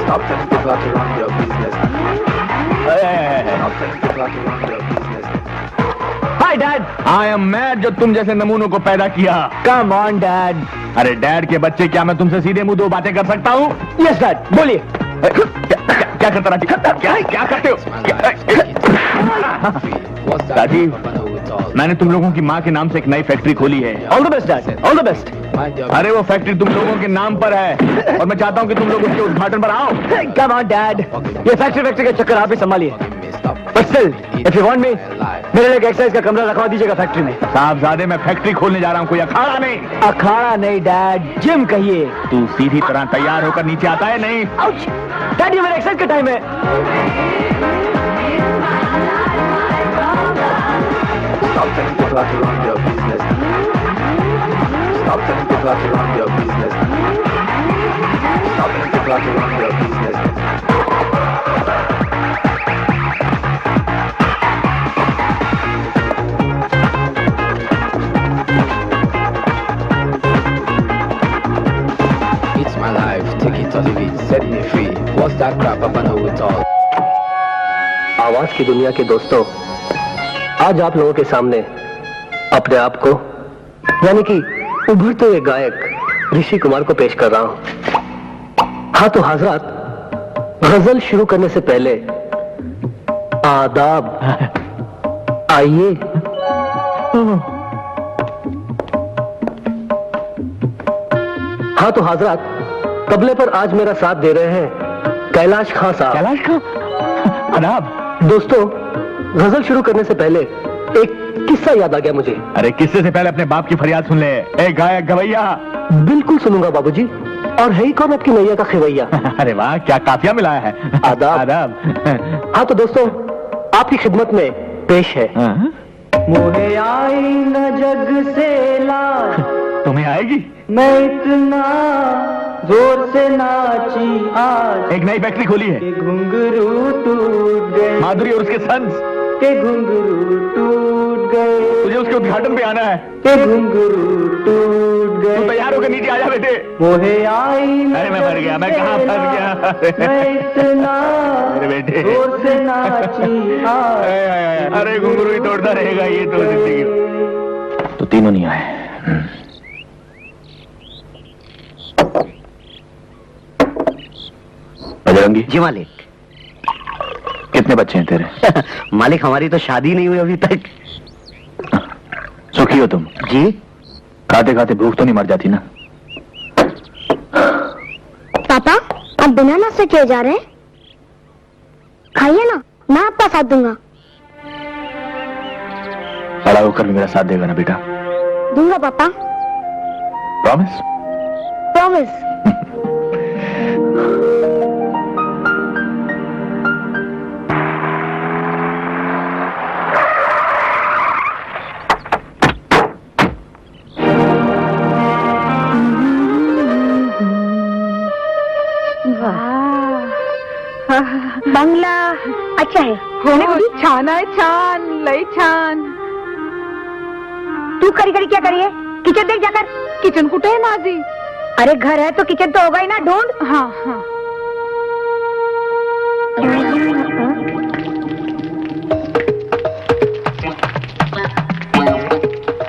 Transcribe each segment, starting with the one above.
Stop telling people how to run your business. Stop telling people how to run your business. Hi Dad, I am mad जो तुम जैसे नमूनों को पैदा किया. Come on Dad. अरे डैड के बच्चे, क्या मैं तुमसे सीधे मुंह दो बातें कर सकता हूँ? Yes Dad, बोलिए. क्या करता रहा? क्या करते हो? दादी, मैंने तुम लोगों की माँ के नाम से एक नई फैक्ट्री खोली है. All the best Dad, all the best. अरे वो फैक्ट्री तुम लोगों के नाम पर है और मैं चाहता हूँ कि तुम लोग उसके उद्घाटन पर आओ. Come on Dad, ये फैक्ट्री का चक्कर आप ही संभालिए. But still, if you want me, मेरे लिए एक एक्सरसाइज का कमरा रखवा दीजिएगा फैक्ट्री में. साहबजादे, मैं फैक्ट्री खोलने जा रहा हूँ, कोई अखाड़ा नहीं. अखाड़ा नहीं डैड, जिम कहिए. तू सीधी तरह तैयार होकर नीचे आता है नहीं? डैड, ये मेरा एक्सरसाइज का टाइम है. Stop telling people how to run your business. Stop telling people how to run your business. Stop telling people how to run your business. It's my life, take it or leave it, set me free. What's that crap? I know it all. आवाज की दुनिया के दोस्तों, आज आप लोगों के सामने अपने आप को यानी कि उभरते हुए गायक ऋषि कुमार को पेश कर रहा हूं. हाँ तो हजरात, गजल शुरू करने से पहले आदाब. आइए. हाँ तो हजरात, तबले पर आज मेरा साथ दे रहे हैं कैलाश खां साहब. कैलाश खां, आदाब. दोस्तों, गजल शुरू करने से पहले एक किस्सा याद आ गया मुझे. अरे किस्से से पहले अपने बाप की फरियाद सुन ले. ए गायक गवैया. बिल्कुल सुनूंगा बाबूजी. और है ही कौन आपकी नैया का खिवैया? अरे वाह, क्या काफिया मिलाया है. आदाब. आदाब. हाँ तो दोस्तों, आपकी खिदमत में पेश है मोहे आई न जग से लाज. तुम्हें आएगी? मैं इतना जोर से नाची आज एक नई फैक्ट्री खोली है. के घुंघरू टूट गए. माधुरी और उसके सन्स. के घुंघरू टूट गए. तुझे उसके उद्घाटन पे आना है. के घुंघरू टूट गए. तू तैयार होकर नीचे आ जा बेटे. मोहे आई. अरे मैं मर गया, मैं कहाँ फंस गया. मैं इतना अरे बेटे, जोर से नाची आज. अरे घुंघरू ही तोड़ता रहेगा ये तो जिंदगी. तो तीनों नहीं आए. बजरंगी जी मालिक. कितने बच्चे हैं तेरे? मालिक, हमारी तो शादी नहीं हुई अभी तक. सुखी हो तुम? जी. खाते खाते भूख तो नहीं मर जाती ना? पापा, आप बिना नाश्ते किए जा रहे हैं? खाइए ना, मैं आपका साथ दूंगा. बड़ा होकर भी मेरा साथ देगा ना बेटा? दूंगा पापा. प्रॉमिस? प्रॉमिस. बंगला अच्छा है. छान आहे, छान, लय छान. तू करी क्या करिए? किचन देख जाकर. किचन कुठे आहे माझी? अरे घर है तो किचन तो होगा ही ना. ढूंढ. हाँ हाँ.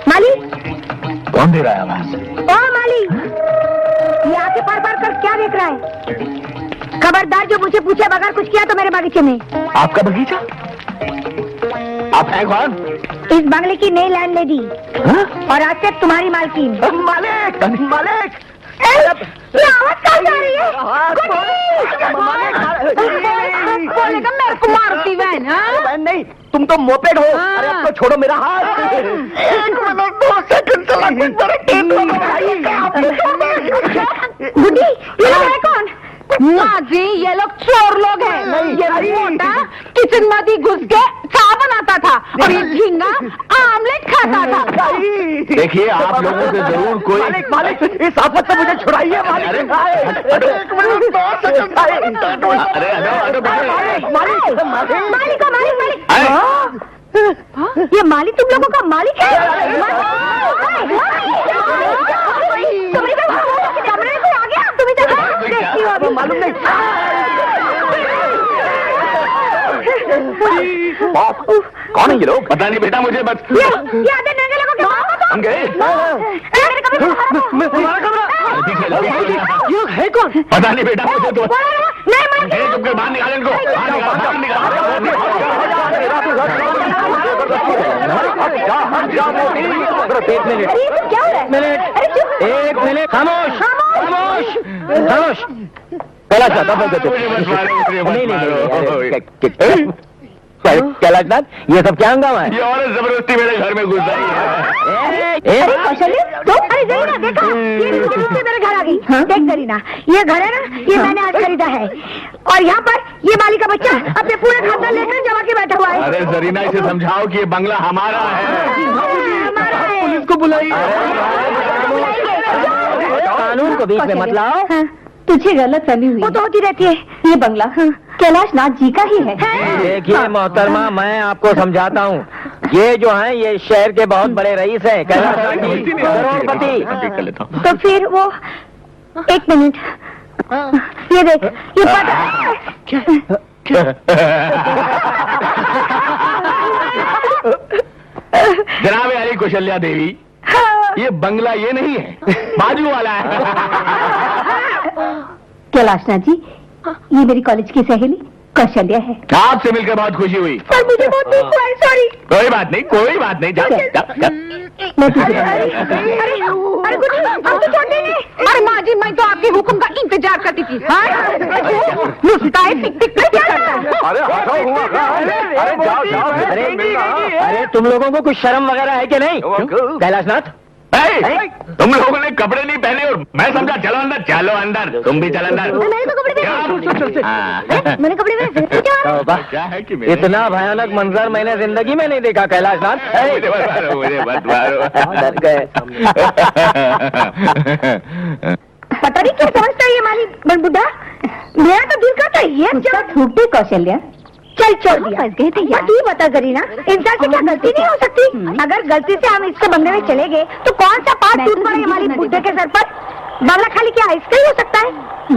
माली. कौन दे रहा है आवाज? ओ माली, ये आके पार पार कर क्या देख रहा है? खबरदार, जो मुझे पूछे बगैर कुछ किया तो मेरे बगीचे में. आपका बगीचा? आप हैं कौन? इस बंगले की नई लैंडलेडी और आज से तुम्हारी मालकिन. मालिक. मालिक. ये आवाज कहाँ जा रही है? बोलेगा मेरे को मारती बहन. हाँ? नहीं, तुम तो मोपेड हो. अरे अब तो छोड़ो मेरा हाथ. गुड्डी, ये लोग है कौन? माझी ये लोग चोर लोग हैं. ये मोटा किचन मध्ये घुस के चाय बनाता था और ये झींगा आमलेट खाता था. देखिए, आप लोगों से जरूर कोई. मालिक, इस आफत से मुझे छुड़ाइए. मालिक. मालिक मालिक मालिक. ये मालिक तुम लोगों का मालिक है? कमरे में आ गया. तुम्हें देखती हो अभी? मालूम नहीं. बाप, कौन है ये लोग? पता नहीं बेटा मुझे, बस ये आधे नंगे लोगों के बाप हम गए। मेरे कभी तुम्हारा कमरा ये है कौन? पता नहीं बेटा मुझे तो। नहीं मैं तुमके बाहर निकाल इनको, एक मिनट, क्या हो रहा है? अरे चुप। एक मिनट, खामोश खामोश खामोश। कैलाश नाथ, कैलाश नाथ, ये सब क्या हंगामा है? ये औरत जबरदस्ती मेरे घर में घुस आई है। अरे कौशल्य, तो अरे जरीना देखा, ये जबरदस्ती मेरे घर आ गई। देख जरीना, ये घर है ना, ये मैंने आज खरीदा है और यहाँ पर ये माली का बच्चा अपने पूरे खानदान लेकर जमा के बैठा हुआ है। अरे जरीना, इसे समझाओ कि ये बंगला हमारा है। हमारा है। पुलिस को बुलाइए। कानून को बीच में मत लाओ। तुझे गलत फहमी हुई। वो तो होती रहती है। ये बंगला कैलाश नाथ जी का ही है। देखिए मोहतरमा, मैं आपको समझाता हूँ, ये जो हैं ये शहर के बहुत बड़े रईस हैं, कैलाश नाथ जी करोड़पति। तो फिर वो एक मिनट, ये देख, ये पता जनाब अली कौशल्या देवी, ये बंगला ये नहीं है, बाजू वाला है। कैलाश नाथ जी, ये मेरी कॉलेज की सहेली कौशल्या है। आपसे मिलकर बहुत खुशी हुई। पर मुझे बहुत दुख हुआ है, सॉरी। कोई बात नहीं, कोई बात नहीं, जा, जा, जा। मैं तुझे अरे कुछ हम तो छोड़ने नहीं। अरे माँ जी, मैं तो आपके हुक्म का इंतजार करती थी। अरे तुम लोगों को कुछ शर्म वगैरह है कि नहीं? कैलाश नाथ, तुम लोगों ने कपड़े नहीं पहने और मैं समझा चलो अंदर, चलो अंदर, तुम भी चलो अंदर। मैंने तो कपड़े पहने। मैंने कपड़े पहने। क्या? क्या है कि इतना भयानक मंजर मैंने जिंदगी में नहीं देखा कैलाश नाथ। मुझे मत मारो। डर गए। पता नहीं क्या समझता है ये माली बुढ़ा। मेरा तो दिल करता है ये छूट दे कौशल्या। चल छोड़ दिया। फंस गए थे यार। तू बता जरीना, इंसान से क्या गलती नहीं हो सकती? अगर गलती से हम इसके बंगले में चले गए तो कौन सा पाप टूट पड़े हमारी बुड्ढे के सर पर? बंगला खाली क्या इसका ही हो सकता है?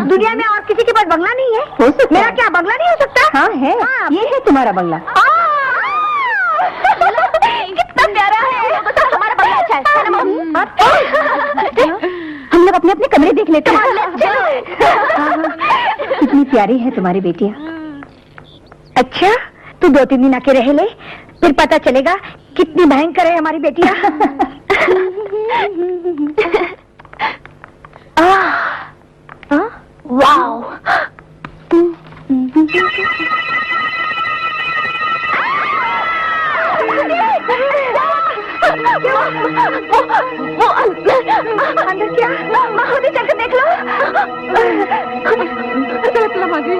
दुनिया में और किसी के पास बंगला नहीं है? हो सकता मेरा है। क्या बंगला नहीं हो सकता? हाँ है, ये है तुम्हारा बंगला। कितना प्यारा है। हमारा बंगला अच्छा है ना मम्मी? हम लोग अपने अपने कमरे देख लेते हैं। कितनी प्यारी है तुम्हारी बेटियाँ। अच्छा, तू 2-3 दिन आके रह ले, फिर पता चलेगा कितनी भयंकर है हमारी बेटियाँ। वाओ, वो अंदर क्या? उधर चलकर देख लो। चलो माँ जी।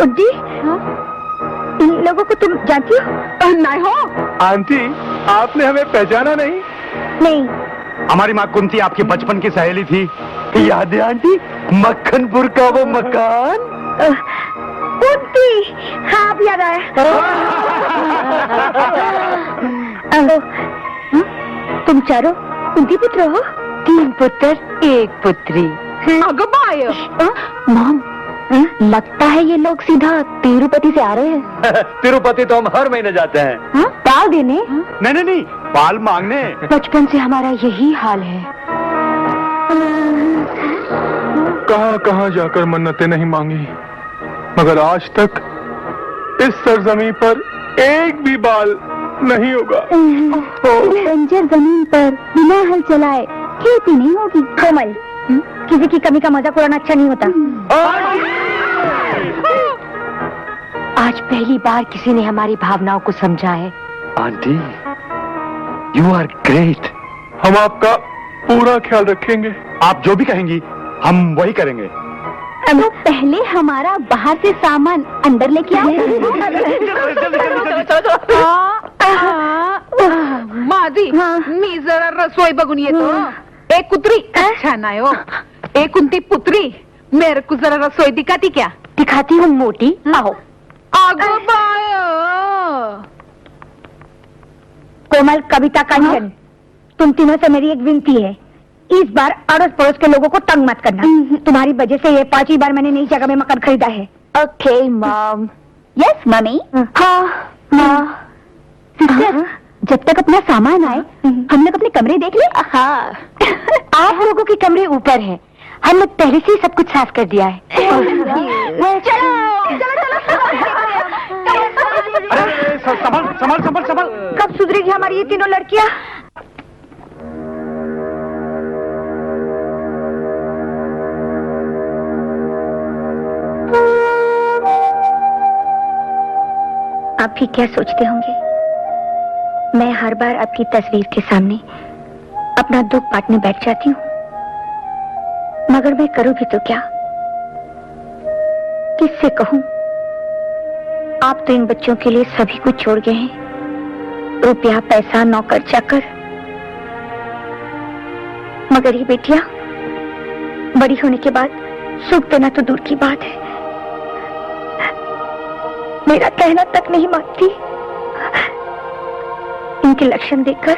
उड्डी, इन लोगों को तुम जानती हो? नहीं हो आंटी, आपने हमें पहचाना नहीं? नहीं। हमारी माँ कुंती आपके बचपन की सहेली थी, याद है आंटी? मक्खनपुर का वो मकान। कुंती, हाँ अब याद आया। तुम चारों कुंती पुत्र हो? 3 पुत्र 1 पुत्री। मॉम, लगता है ये लोग सीधा तिरुपति से आ रहे हैं। तिरुपति तो हम हर महीने जाते हैं। पाल देने? नहीं, पाल मांगने। बचपन से हमारा यही हाल है। कहां कहां जाकर मन्नतें नहीं मांगी, मगर आज तक इस सरजमीन पर एक भी बाल नहीं होगा। बंजर जमीन पर बिना हल चलाए खेती नहीं होगी। कोमल, किसी की कमी का मजाक उड़ाना अच्छा नहीं होता। आज पहली बार किसी ने हमारी भावनाओं को समझा है। Aunty, you are great. हम आपका पूरा ख्याल रखेंगे। आप जो भी कहेंगी हम वही करेंगे। तो पहले हमारा बाहर से सामान अंदर लेके आओ। माझी मी जरा रसोई बघून येतो. एक कुत्री अच्छा नाही हो. एक कुंती पुत्री मेरे को जरा रसोई दिखाती क्या? दिखाती हूँ मोटी, आओ। अगं बाय, कोमल, कविता, कंचन, तुम तीनों से मेरी एक विनती है, इस बार अड़ोस पड़ोस के लोगों को तंग मत करना। तुम्हारी वजह से ये 5वीं बार मैंने नई जगह में मकान खरीदा है। Okay mom. Yes mummy. हाँ सिस्टर, जब तक अपना सामान आए हम लोग अपने कमरे देख ले। हाँ आप लोगों के कमरे ऊपर है, हमने पहले से ही सब कुछ साफ कर दिया है। संभल। कब सुधरेगी हमारी ये तीनों लड़कियां? आप भी क्या सोचते होंगे, मैं हर बार आपकी तस्वीर के सामने अपना दुख बांटने बैठ जाती हूँ, मगर मैं करूँ भी तो क्या, किससे कहूँ? आप तो इन बच्चों के लिए सभी कुछ छोड़ गए हैं, रुपया, पैसा, नौकर चाकर, मगर ये बेटियां बड़ी होने के बाद सुख देना तो दूर की बात है, मेरा कहना तक नहीं मानती। इनके लक्षण देखकर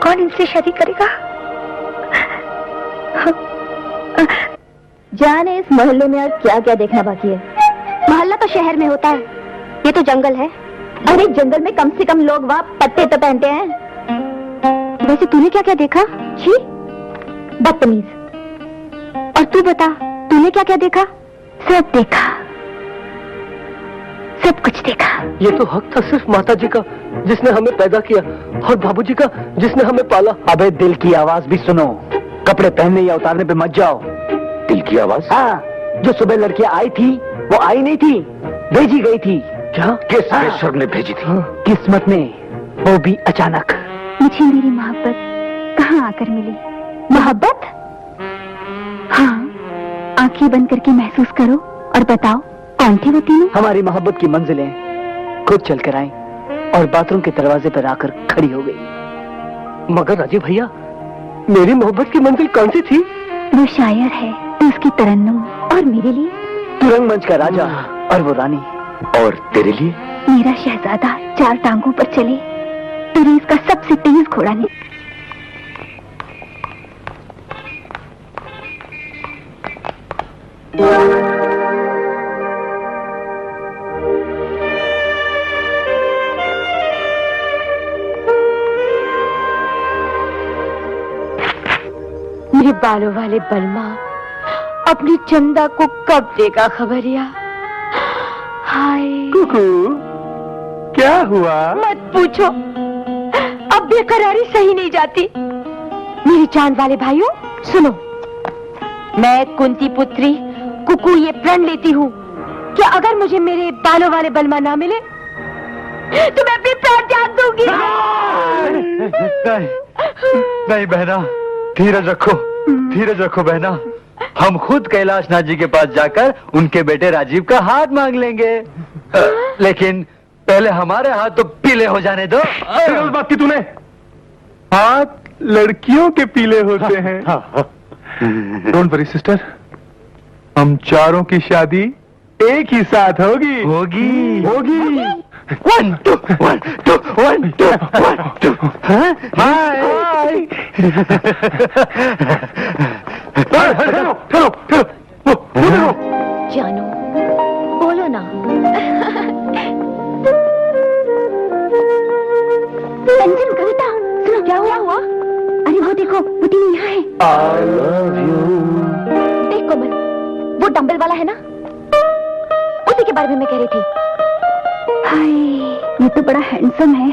कौन इनसे शादी करेगा? जाने इस मोहल्ले में और क्या क्या देखना बाकी है। मोहल्ला तो शहर में होता है, ये तो जंगल है। अरे जंगल में कम से कम लोग वहाँ पत्ते तो पहनते हैं। वैसे तूने क्या क्या देखा? छी, बदतमीज। और तू बता, तूने क्या क्या देखा? सब देखा, सब कुछ देखा। ये तो हक था सिर्फ माता जी का जिसने हमें पैदा किया, और बाबूजी का जिसने हमें पाला। अबे दिल की आवाज भी सुनो, कपड़े पहनने या उतारने पे मत जाओ। दिल की आवाज? हाँ, जो सुबह लड़कियां आई थी वो आई नहीं थी, भेजी गई थी। क्या? किस ईश्वर ने भेजी थी? किस्मत ने, वो भी अचानक। मुझे मेरी मोहब्बत कहाँ आकर मिली? मोहब्बत? हाँ, आंखें बंद करके महसूस करो और बताओ कौन थी वो तीनों? हमारी मोहब्बत की मंजिलें खुद चलकर आई और बाथरूम के दरवाजे पर आकर खड़ी हो गई। मगर राजीव भैया, मेरी मोहब्बत की मंजिल कौन सी थी? वो शायर है तो उसकी तरन्नुम, और मेरे लिए तू रंगमंच का राजा और वो रानी, और तेरे लिए मेरा शहजादा 4 टांगों पर चले तो रेस का सबसे तेज घोड़ा नहीं। मेरे बालों वाले बलमा अपनी चंदा को कब देगा खबरिया? हाय कुकू, क्या हुआ? मत पूछो, अब बेकरारी सही नहीं जाती। मेरे चांद वाले भाइयों सुनो, मैं कुंती पुत्री कुकू ये प्रण लेती हूँ कि अगर मुझे मेरे बालों वाले बलमा ना मिले तो मैं अपनी प्राण त्याग दूंगी। नहीं बहना, धीरज रखो बहना। हम खुद कैलाशनाथ जी के पास जाकर उनके बेटे राजीव का हाथ मांग लेंगे, लेकिन पहले हमारे हाथ तो पीले हो जाने दो। गलत बात की तूने। हाथ लड़कियों के पीले होते हैं। डोंट वरी सिस्टर, हम चारों की शादी एक ही साथ होगी। होगी। 1 2 1 2 1 2 1 2। हाय। चलो। जानू बोलो ना। कंचन, कविता, सुनो क्या हुआ? अरे वो देखो, वो तीनों यहाँ है। I love you। देख कोमल, वो डंबल वाला है ना, उसी के बारे में मैं कह रही थी। हाय, ये तो बड़ा हैंडसम है।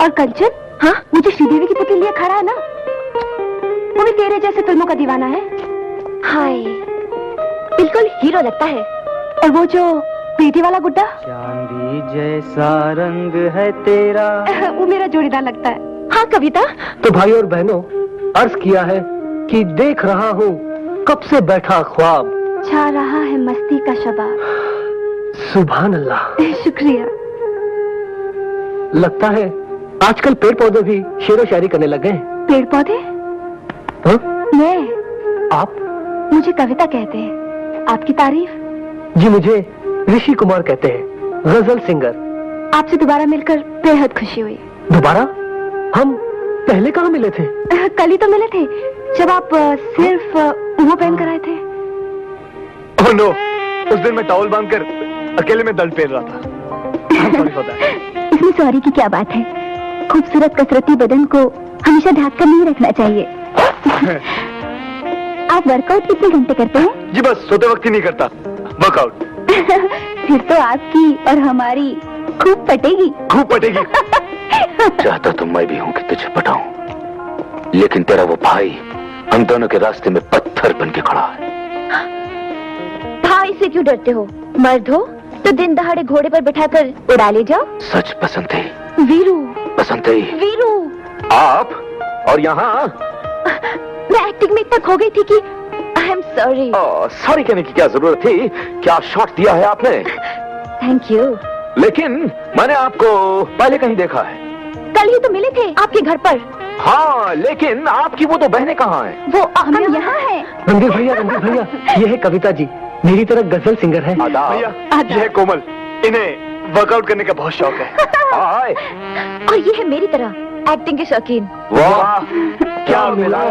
और कंचन? हाँ, वो जो श्रीदेवी की पुतली लिए खड़ा है ना, वो भी तेरे जैसे फिल्मों का दीवाना है। हाय, बिल्कुल हीरो लगता है। और वो जो प्रीति वाला गुड्डा, चांदी जैसा रंग है तेरा, वो मेरा जोड़ीदार लगता है। हाँ कविता? तो भाई और बहनों, अर्ज किया है कि देख रहा हूँ कब से बैठा ख्वाब, छा रहा है मस्ती का शबाब। सुभान अल्लाह। शुक्रिया। लगता है आजकल पेड़ पौधे भी शेरो शायरी करने लग गए। पेड़ पौधे? हाँ? मैं? आप? मुझे कविता कहते हैं। आपकी तारीफ? जी मुझे ऋषि कुमार कहते हैं, गजल सिंगर। आपसे दोबारा मिलकर बेहद खुशी हुई। दोबारा? हम पहले कहाँ मिले थे? कल ही तो मिले थे, जब आप सिर्फ वो पहन कर आए थे। ओह नो, उस दिन मैं टॉवल बांधकर अकेले में दर्द पेल रहा था। Sorry for that. इसमें सॉरी की क्या बात है? खूबसूरत कसरती बदन को हमेशा ढक कर नहीं रखना चाहिए। आप वर्कआउट कितने घंटे करते हैं? जी बस सोते वक्त ही नहीं करता वर्कआउट। फिर तो आपकी और हमारी खूब पटेगी। खूब पटेगी। चाहता तो मैं भी हूं कि तुझे पटाऊं, लेकिन तेरा वो भाई हम दोनों के रास्ते में पत्थर बन के खड़ा है। भाई से क्यों डरते हो? मर्द हो तो दिन दहाड़े घोड़े पर बिठाकर उड़ा ले जाओ। सच पसंद थी, वीरू, पसंद थी। वीरू, आप और यहाँ मैं एक्टिंग में इतना खो गई थी कि आई एम सॉरी। सॉरी कहने की क्या जरूरत थी? क्या शॉट दिया है आपने? Thank you. लेकिन मैंने आपको पहले कहीं देखा है। कल ही तो मिले थे आपके घर पर। हाँ, लेकिन आपकी वो दो बहनें कहाँ हैं? वो हम यहाँ हैं। रणधीर भैया, ये है कविता जी, मेरी तरह गजल सिंगर है। भैया, ये है कोमल, इन्हें वर्कआउट करने का बहुत शौक है। हाय। और ये है मेरी तरह एक्टिंग के शौकीन। वाह, क्या मिला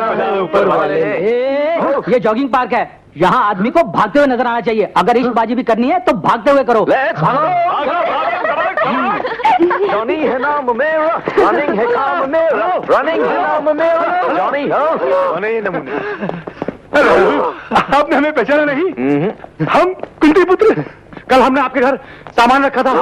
ऊपर वाले ने। ये जॉगिंग पार्क है, यहाँ आदमी को भागते हुए नजर आना चाहिए। अगर इश्कबाजी भी करनी है तो भागते हुए करो। जॉनी है नाम मेरा, रनिंग है काम मेरा, रनिंग है नाम मेरा, जॉनी हो नमूने। आपने हमें पहचाना नहीं? हम कुंती पुत्र। कल हमने आपके घर सामान रखा था।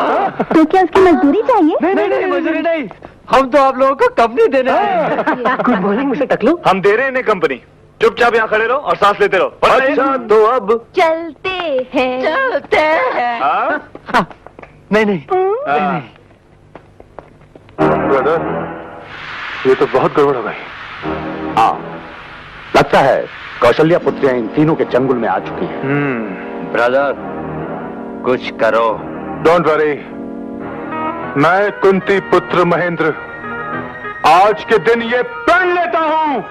तो क्या उसकी मजदूरी चाहिए? नहीं, मजदूरी नहीं, हम तो आप लोगों को कंपनी देने आए। गुड मॉर्निंग मिस्टर टकलू। हम दे रहे हैं इन्हें कंपनी। चुपचाप यहाँ खड़े रहो और सांस लेते रहो। अच्छा तो अब चलते हैं। हाँ? नहीं, ब्रदर, ये तो बहुत गड़बड़ हो गई। हाँ, लगता है कौशल्या पुत्रियां इन तीनों के चंगुल में आ चुकी हैं। ब्रदर, कुछ करो। डोंट वरी, मैं कुंती पुत्र महेंद्र आज के दिन ये प्रण लेता हूं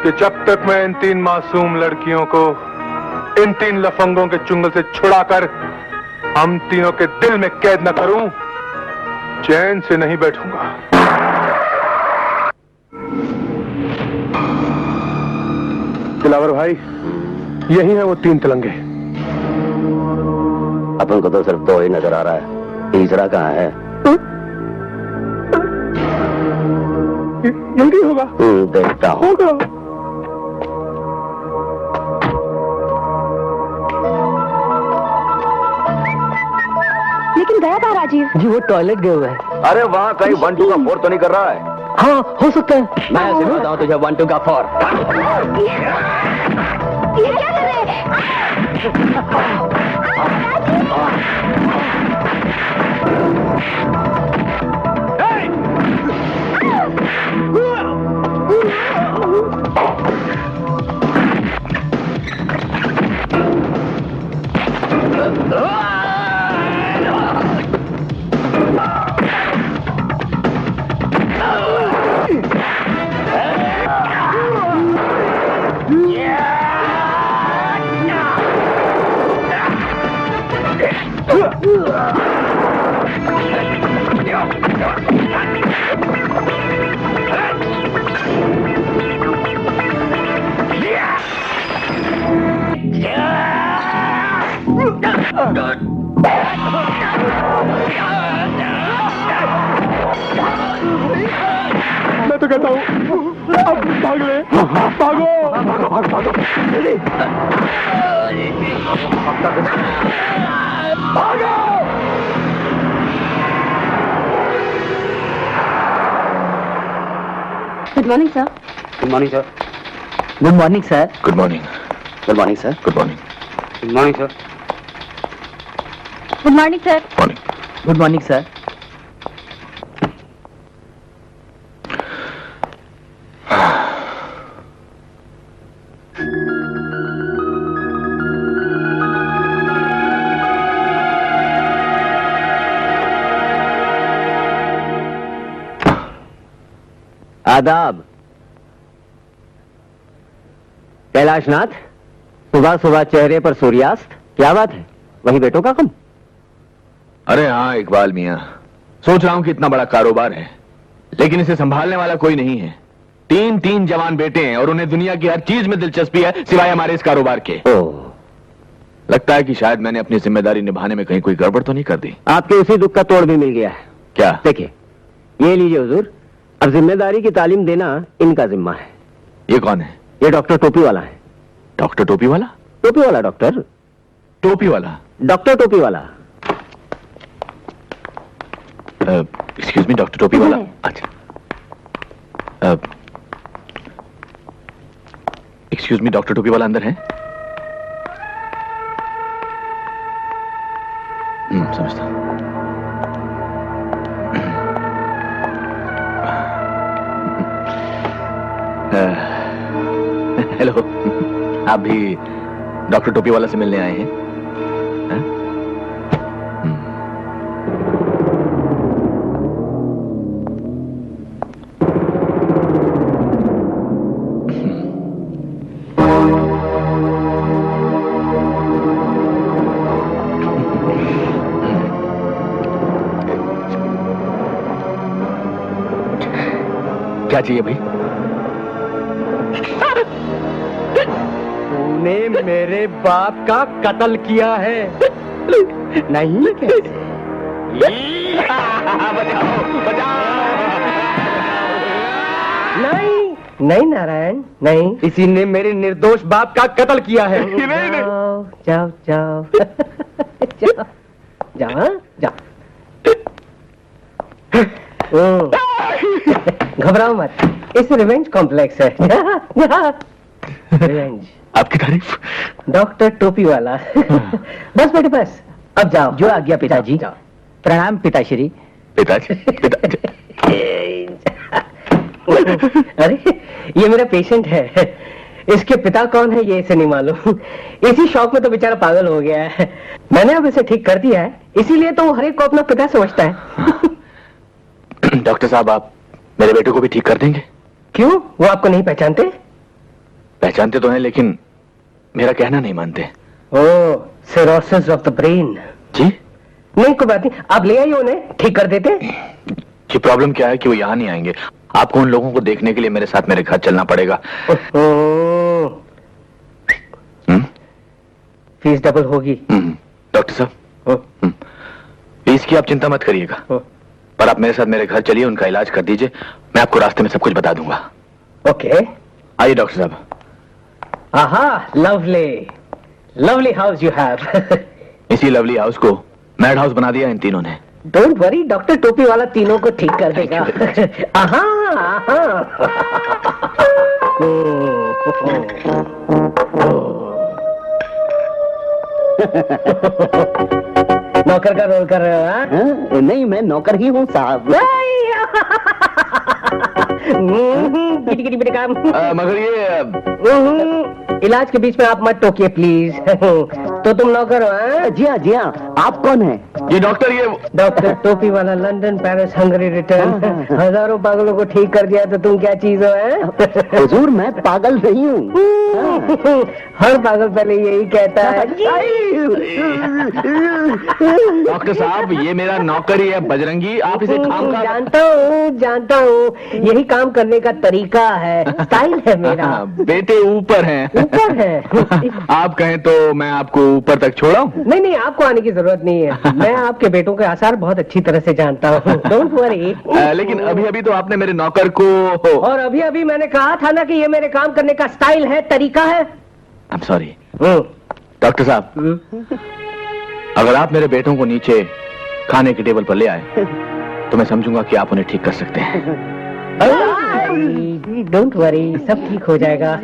कि जब तक मैं इन तीन मासूम लड़कियों को इन तीन लफंगों के चुंगल से छुड़ाकर हम तीनों के दिल में कैद न करूं, चैन से नहीं बैठूंगा। दिलावर भाई, यही है वो तीन तिलंगे। अपन को तो सिर्फ दो ही नजर आ रहा है, तीसरा कहाँ है? जल्दी होगा। देखता हूँ। होगा। लेकिन गया कहाँ राजीव? जी वो टॉयलेट गए हुए हैं। अरे वहाँ कहीं 1 2 का 4 तो नहीं कर रहा है? हाँ, हो सकता है। मैं सिर्फ बताऊँ तुझे 1 2 का 4। ये क्या कर रहे हैं? मैं तो कहता हूँ अब भाग ले, भागो। Good morning sir. Good morning sir. Good morning sir. Good morning. Good morning sir. Good morning. Good morning sir. Good morning sir. Morning. Good morning sir. आदाब। कैलाशनाथ, सुबह सुबह चेहरे पर सूर्यास्त, क्या बात है? वही बेटों का कम? अरे हाँ इकबाल मियाँ, सोच रहा हूँ कि इतना बड़ा कारोबार है, लेकिन इसे संभालने वाला कोई नहीं है। 3 जवान बेटे हैं और उन्हें दुनिया की हर चीज में दिलचस्पी है सिवाय हमारे इस कारोबार के। लगता है कि शायद मैंने अपनी जिम्मेदारी निभाने में कहीं कोई गड़बड़ तो नहीं कर दी। आपके उसी दुख का तोड़ भी मिल गया है। क्या? देखिए, ये लीजिए हुजूर, अब जिम्मेदारी की तालीम देना इनका जिम्मा है। ये कौन है? ये डॉक्टर टोपी वाला है। डॉक्टर टोपी वाला? टोपी वाला डॉक्टर, टोपी वाला डॉक्टर टोपी वाला। एक्सक्यूज मी, डॉक्टर टोपी वाला। अच्छा, एक्सक्यूज मी, डॉक्टर टोपी वाला अंदर है? समझता हूं। हेलो, आप भी डॉक्टर टोपी वाला से मिलने आए हैं? हाँ? क्या चाहिए भाई? तूने मेरे बाप का कत्ल किया है। नहीं कैसे? बचाओ, बचाओ। नहीं नहीं नारायण, नहीं, इसी ने मेरे निर्दोष बाप का कत्ल किया है। जाओ जाओ जाओ जाओ जाओ जाओ। घबराओ मत, इस रिवेंज कॉम्प्लेक्स है। रिवेंज। आपकी तारीफ। डॉक्टर टोपी वाला। बस बेटे बस, अब जाओ। जो आ गया पिताजी। प्रणाम पिताश्री। पिताजी, पिताजी। अरे ये मेरा पेशेंट है, इसके पिता कौन है ये इसे नहीं मालूम। इसी शौक में तो बेचारा पागल हो गया है। मैंने अब इसे ठीक कर दिया है, इसीलिए तो वो हर एक को अपना पिता समझता है। डॉक्टर साहब, आप मेरे बेटे को भी ठीक कर देंगे? क्यों, वो आपको नहीं पहचानते? पहचानते तो हैं, लेकिन मेरा कहना नहीं मानते। ओह, सिरोसिस ऑफ द ब्रेन। जी? नहीं कोई बात नहीं, आप ले आइए, उन्हें ठीक कर देते। जी, प्रॉब्लम क्या है कि वो यहाँ नहीं आएंगे। आपको उन लोगों को देखने के लिए मेरे साथ मेरे घर चलना पड़ेगा। फीस डबल होगी। डॉक्टर साहब, फीस की आप चिंता मत करिएगा, पर आप मेरे साथ मेरे घर चलिए, उनका इलाज कर दीजिए। मैं आपको रास्ते में सब कुछ बता दूंगा। ओके, आइए डॉक्टर साहब। आहा, lovely lovely house you have. इसी लवली हाउस को मैड हाउस बना दिया इन तीनों ने। डोंट वरी, डॉक्टर टोपी वाला तीनों को ठीक कर देगा। आहा, आहा। नौकर का रोल कर रहे हो? हाँ? नहीं, मैं नौकर ही हूँ साहब। मगर ये इलाज के बीच में आप मत टोकिए प्लीज। तो तुम नौकर हो? हाँ? जी हाँ जी हाँ। आप कौन है? ये डॉक्टर, ये डॉक्टर टोपी वाला, लंदन, पेरिस, हंगरी रिटर्न। हजारों पागलों को ठीक कर दिया, तो तुम क्या चीज हो? हुजूर, मैं पागल नहीं हूँ। हर पागल पहले यही कहता है। डॉक्टर साहब, ये मेरा नौकर ही है बजरंगी, आप इसे काम का। जानता हूँ, यही काम करने का तरीका है, स्टाइल है मेरा। बेटे ऊपर हैं। ऊपर है। आप कहें तो मैं आपको ऊपर तक छोड़ाऊं? नहीं नहीं, आपको आने की जरूरत नहीं है। मैं आपके बेटों के आसार बहुत अच्छी तरह से जानता हूँ। Don't worry. लेकिन अभी अभी तो आपने मेरे नौकर को। और अभी अभी मैंने कहा था ना कि ये मेरे काम करने का स्टाइल है, तरीका है। I'm sorry। डॉक्टर साहब, अगर आप मेरे बेटों को नीचे खाने के टेबल पर ले आए तो मैं समझूंगा कि आप उन्हें ठीक कर सकते हैं। डोंट वरी, सब ठीक हो जाएगा।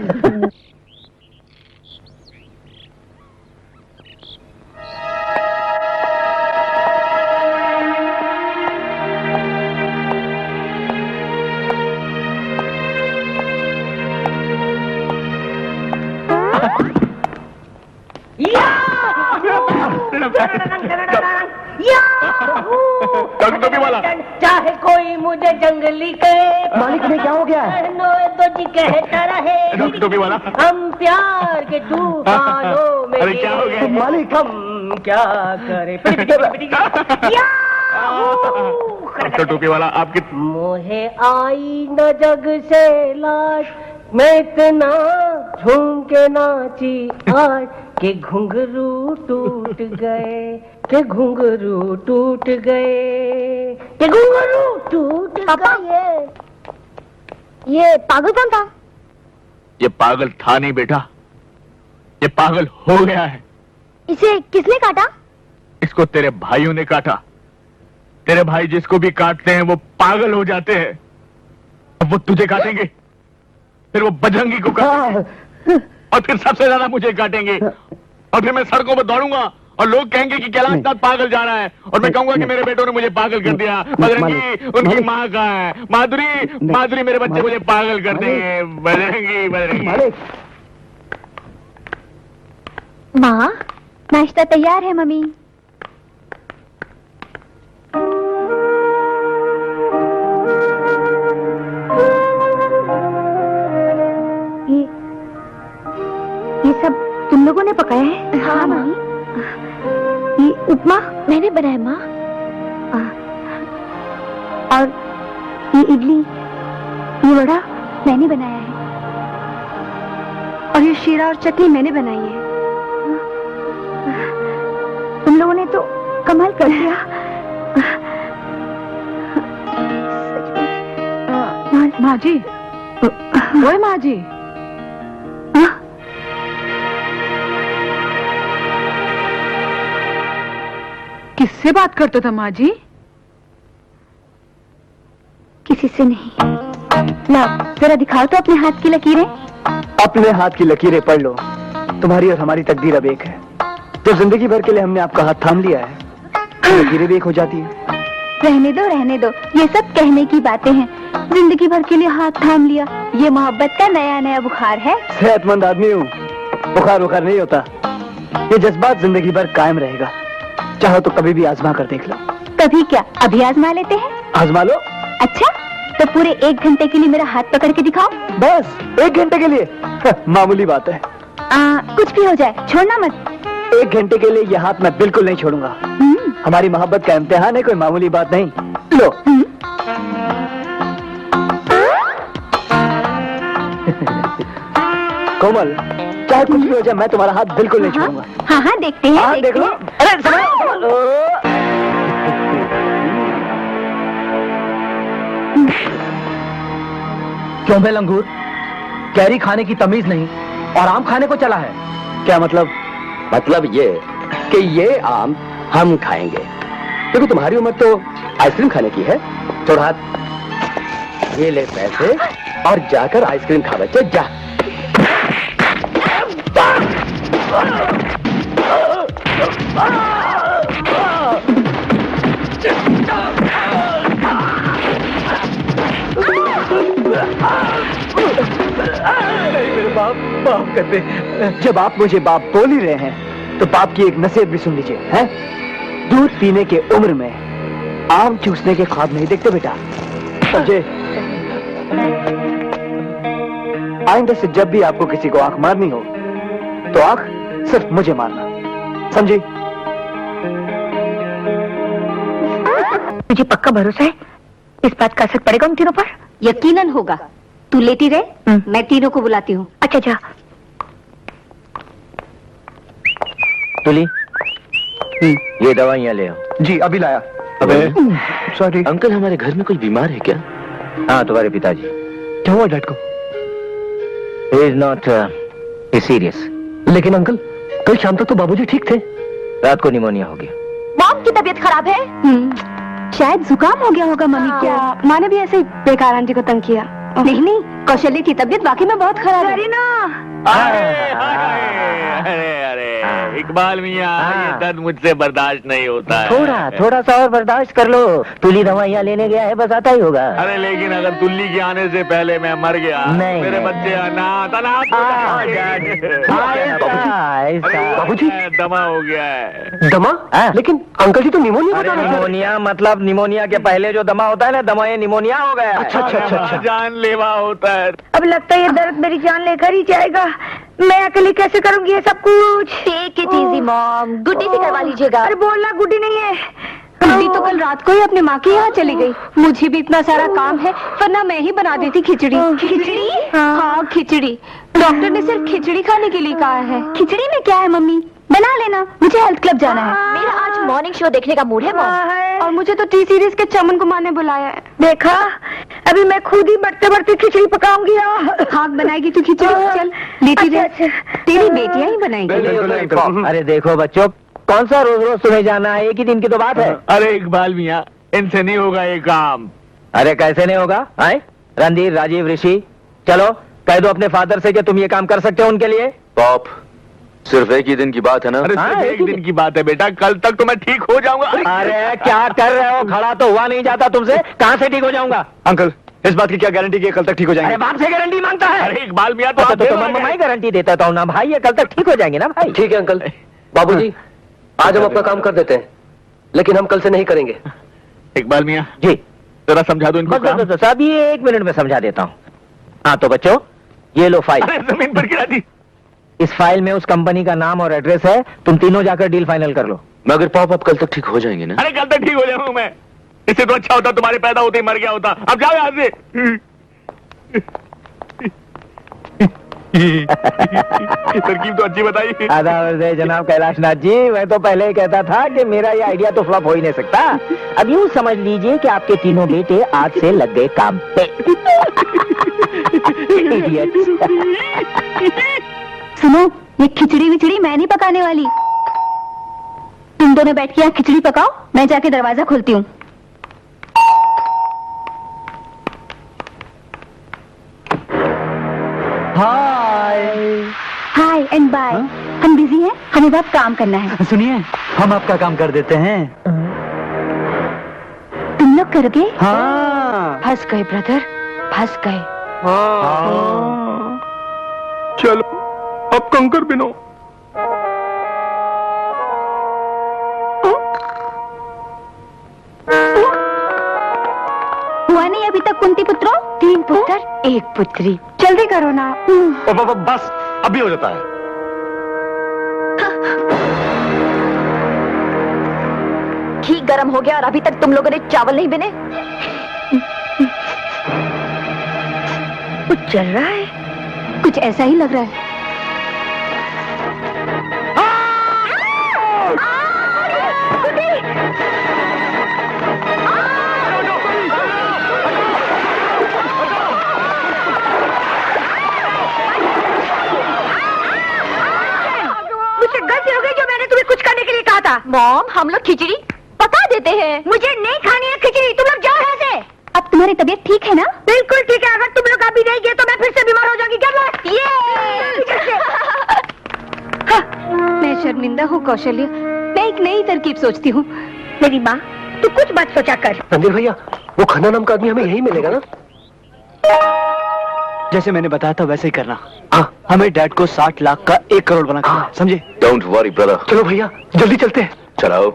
डॉक्टर टोपी वाला। चाहे कोई मुझे जंगली कहे, मालिक ने क्या हो गया? तो जी कहता रहे। डॉक्टर टोपी वाला, हम प्यार के तूफानों में। अरे क्या हो गया? मालिक, हम क्या करें? डॉक्टर टोपी वाला आपकी मोहे आई न जग से लाज, मैं इतना झूम के नाची आज के घुंघरू टूट गए, के घुंघरू टूट गए, के घुंघरू टूट गए। ये पागल कौन था? ये पागल था नहीं बेटा, ये पागल हो गया है। इसे किसने काटा? इसको तेरे भाइयों ने काटा। तेरे भाई जिसको भी काटते हैं वो पागल हो जाते हैं। अब वो तुझे काटेंगे, फिर वो बजरंगी को काटेंगे, और फिर सबसे ज्यादा मुझे काटेंगे, और फिर मैं सड़कों पर दौड़ूंगा और लोग कहेंगे कि कैलाश नाथ पागल जा रहा है, और मैं कहूंगा कि मेरे बेटों ने मुझे पागल कर दिया। बजरंगी उनकी माँ कहाँ है? माधुरी, माधुरी मेरे बच्चे मुझे पागल कर देंगे। बजरंगी, बजरंगी। माँ, नाश्ता तैयार है मम्मी। ये सब तुम लोगों ने पकाया है? हाँ मम्मी। ये उपमा मैंने बनाया माँ। और ये इडली, ये वड़ा मैंने बनाया है। और ये शीरा और चटनी मैंने बनाई है। तुम लोगों ने तो कमाल कर दिया। माँ जी, ओए माँ जी, किससे बात करते थे माँ जी? किसी से नहीं। लाओ जरा दिखाओ तो अपने हाथ की लकीरें। अपने हाथ की लकीरें पढ़ लो। तुम्हारी और हमारी तकदीर अब एक है। जब जिंदगी भर के लिए हमने आपका हाथ थाम लिया है, तो लकीरें भी एक हो जाती है। रहने दो, ये सब कहने की बातें हैं। जिंदगी भर के लिए हाथ थाम लिया, ये मोहब्बत का नया नया बुखार है। सेहतमंद आदमी हूँ, बुखार नहीं होता। ये जज्बात जिंदगी भर कायम रहेगा। चाहो तो कभी भी आजमा कर देख लो। कभी क्या, अभी आजमा लेते हैं। आजमा लो। अच्छा, तो पूरे 1 घंटे के लिए मेरा हाथ पकड़ के दिखाओ। बस 1 घंटे के लिए? मामूली बात है। कुछ भी हो जाए, छोड़ना मत। 1 घंटे के लिए यह हाथ मैं बिल्कुल नहीं छोड़ूंगा। हमारी मोहब्बत का इम्तिहान है, कोई मामूली बात नहीं। लो। कोमल, चाहे कुछ भी हो जाए, मैं तुम्हारा हाथ बिल्कुल नहीं छोड़ूंगा। हाँ, देखते हैं। हाँ, देख लो। अरे क्यों बे लंगूर, कैरी खाने की तमीज नहीं और आम खाने को चला है? क्या मतलब? मतलब ये कि ये आम हम खाएंगे, क्योंकि तुम्हारी उम्र तो आइसक्रीम खाने की है। छोड़ हाथ, ये ले पैसे और जाकर आइसक्रीम खा बच्चे, जा। मेरे बाप, माफ कर दे। जब आप मुझे बाप बोल ही रहे हैं, तो बाप की एक नसीहत भी सुन लीजिए। हैं? दूध पीने के उम्र में आम चूसने के ख्वाब नहीं देखते बेटा, समझे? आइंदा से जब भी आपको किसी को आंख मारनी हो, तो आंख सिर्फ मुझे मारना, समझी? मुझे पक्का भरोसा है इस बात का असर पड़ेगा उन तीनों पर। यकीनन होगा। तू लेटी रहे, मैं तीनों को बुलाती हूँ। अच्छा अच्छा। तुली, ये दवाइयाँ ले आओ। जी अभी लाया। अबे सॉरी अंकल, हमारे घर में कोई बीमार है क्या? हाँ, तुम्हारे पिताजी। क्या हुआ डैड को? He is not serious. लेकिन अंकल, कल शाम तक तो बाबूजी ठीक थे। रात को निमोनिया हो गया। मॉम की तबीयत खराब है। शायद जुकाम हो गया होगा मम्मी। क्या माँ ने भी ऐसे ही बेकार आंटी को तंग किया? नहीं, कौशल्य की तबीयत वाकई में बहुत खराब है। अरे इकबाल मियाँ, ये दर्द मुझसे बर्दाश्त नहीं होता है। थोड़ा सा और बर्दाश्त कर लो। तुली दवाइयाँ लेने गया है, बस आता ही होगा। अरे लेकिन अगर तुल्ली के आने से पहले मैं मर गया, नहीं, मेरे नहीं। बच्चे अनाथ बाबूजी? दमा हो गया है। दमा? लेकिन अंकल जी तो निमोनिया बता रहे थे। निमोनिया मतलब निमोनिया के पहले जो दमा होता है ना, दमा ये निमोनिया हो गया। अच्छा। जानलेवा होता है। अब लगता है ये दर्द मेरी जान लेकर ही जाएगा। मैं अकेले कैसे करूंगी ये सब कुछ? टेक इट इजी मॉम, गुड्डी से करवा लीजिएगा। अरे बोलना गुड्डी नहीं है। गुड्डी तो कल रात को ही अपनी माँ के यहाँ चली गई। मुझे भी इतना सारा काम है, वरना मैं ही बना देती खिचड़ी। खिचड़ी? हाँ खिचड़ी। डॉक्टर ने सिर्फ खिचड़ी खाने के लिए कहा है। खिचड़ी में क्या है मम्मी? बना लेना, मुझे हेल्थ क्लब जाना है। मेरा आज मॉर्निंग शो देखने का मूड है मॉम। और मुझे तो टी सीरीज के चमन कुमार ने बुलाया है। देखा, अभी मैं खुद ही बढ़ते बढ़ते खिचड़ी पकाऊंगी। हाँ बनाएगी तू खिचड़ी? चल लेती रह। तेरी बेटियां ही बनाएंगी। अरे देखो बच्चों, कौन सा रोज रोज तुम्हें जाना है? एक ही दिन की तो बात है। अरे इकबाल मियाँ, इनसे नहीं होगा ये काम। अरे कैसे नहीं होगा? आए रणधीर, राजीव, ऋषि, चलो कह दो अपने फादर से कि तुम ये काम कर सकते हो उनके लिए। पॉप, सिर्फ एक ही दिन की बात है ना? अरे सिर्फ एक दिन की बात है बेटा, कल तक तो मैं ठीक हो जाऊंगा। अरे क्या कर रहे हो? खड़ा तो हुआ नहीं जाता तुमसे, कहाँ से ठीक हो जाऊंगा? अंकल, इस बात की क्या गारंटी कि कल तक ठीक हो जाएंगे? अरे बाप से गारंटी मांगता है? अरे इकबाल मियाँ, तो अच्छा, आप तो मैं गारंटी देता हूँ ना भाई, ये कल तक ठीक हो जाएंगे ना भाई। ठीक है अंकल। बाबूजी, आज हम अपना काम कर देते हैं, लेकिन हम कल से नहीं करेंगे। इकबाल मियाँ जी जरा समझा दो इनको काम। बस अभी 1 मिनट में समझा देता हूँ। हाँ तो बच्चों, ये लो फाइल। अरे जमीन पर गिरा दी। इस फाइल में उस कंपनी का नाम और एड्रेस है, तुम तीनों जाकर डील फाइनल कर लो। मगर पॉप, अब कल तक ठीक हो जाएंगे ना? अरे कल तक ठीक हो जाऊंगा मैं। इससे तो अच्छा होता तुम्हारे पैदा होते ही मर गया होता। अब जाओ यहाँ से। तरकीब तो अच्छी बताई। आदाब से जनाब कैलाशनाथ जी, मैं तो पहले ही कहता था कि मेरा ये आइडिया तो फ्लॉप हो ही नहीं सकता। अब यूँ समझ लीजिए कि आपके तीनों बेटे आज से लग गए काम पे। Idiots। सुनो, ये खिचड़ी विचड़ी मैं नहीं पकाने वाली। तुम दोनों बैठ के यहाँ खिचड़ी पकाओ, मैं जाके दरवाजा खोलती हूँ। हाय एंड बाय। हम बिजी हैं, हमें बहुत काम करना है। सुनिए, हम आपका काम कर देते हैं। तुम लोग करोगे? हाँ। फंस गए ब्रदर, फंस गए। चलो अब कंकर बिनो। हुआ नहीं अभी तक कुंती पुत्रों? 3 पुत्र 1 पुत्री। जल्दी करो ना। बस अभी हो जाता है। घी गर्म हो गया और अभी तक तुम लोगों ने चावल नहीं बने। कुछ चल रहा है, कुछ ऐसा ही लग रहा है। मुझसे गलती हो गई जो मैंने तुम्हें कुछ करने के लिए कहा था। मॉम, हम लोग खिचड़ी पका देते हैं। मुझे नहीं खानी है खिचड़ी, तुम लोग जाओ यहाँ से। अब तुम्हारी तबीयत ठीक है ना? बिल्कुल ठीक है। अगर तुम लोग अभी नहीं गए तो मैं फिर से बीमार हो जाऊंगी। क्या मैं शर्मिंदा हूँ कौशल्य, मैं एक नई तरकीब सोचती हूँ। मेरी माँ, तू कुछ बात सोचा कर। रणधीर भैया, वो खन्ना नाम का आदमी हमें यही मिलेगा ना? जैसे मैंने बताया था वैसे ही करना। हाँ। हमें डैड को 60 लाख का 1 करोड़ बना हाँ। समझे? Don't worry brother. चलो भैया, जल्दी चलते हैं। चलाओ।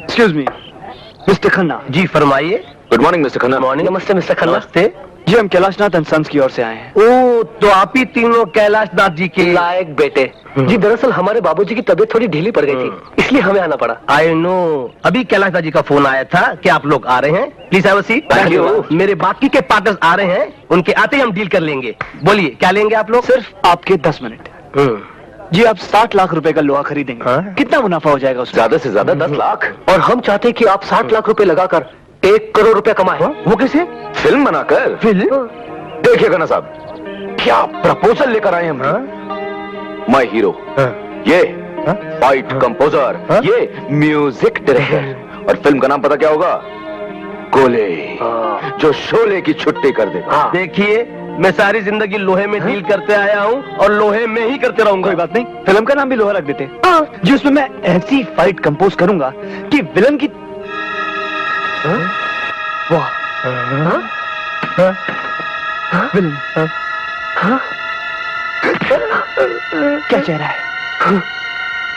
Excuse me mister Khanna. जी फरमाइए। Good morning mister Khanna. Morning. नमस्ते मिस्टर खन्ना। नमस्ते। जी हम कैलाशनाथ एंड सन्स की ओर से आए हैं। ओ, तो आप ही तीनों कैलाशनाथ जी के लायक बेटे। जी दरअसल हमारे बाबूजी की तबीयत थोड़ी ढीली पड़ गई थी, इसलिए हमें आना पड़ा। आई नो, अभी कैलाशनाथ जी का फोन आया था कि आप लोग आ रहे हैं। Please have a seat. Thank you। मेरे बाकी के पार्टनर्स आ रहे हैं, उनके आते ही हम डील कर लेंगे। बोलिए क्या लेंगे आप लोग? सिर्फ आपके 10 मिनट। जी आप 60 लाख रुपए का लोहा खरीदेंगे। हाँ? कितना मुनाफा हो जाएगा उसमें? ज्यादा से ज्यादा 10 लाख। और हम चाहते हैं कि आप 60 लाख रुपए लगाकर 1 करोड़ रुपए कमाए। वो कैसे? फिल्म बनाकर। फिल्म? देखिए खन्ना साहब, क्या प्रपोजल लेकर आए हम। माय हीरो, ये फाइट कंपोजर, ये म्यूजिक डायरेक्टर, और फिल्म का नाम पता क्या होगा? गोले, जो शोले की छुट्टी कर दे। देखिए, मैं सारी जिंदगी लोहे में डील करते आया हूँ और लोहे में ही करते रहूंगा। कोई बात नहीं, फिल्म का नाम भी लोहा रख देते। जी उसमें मैं ऐसी फाइट कंपोज करूंगा कि विलन की वाह विलन क्या चेहरा है,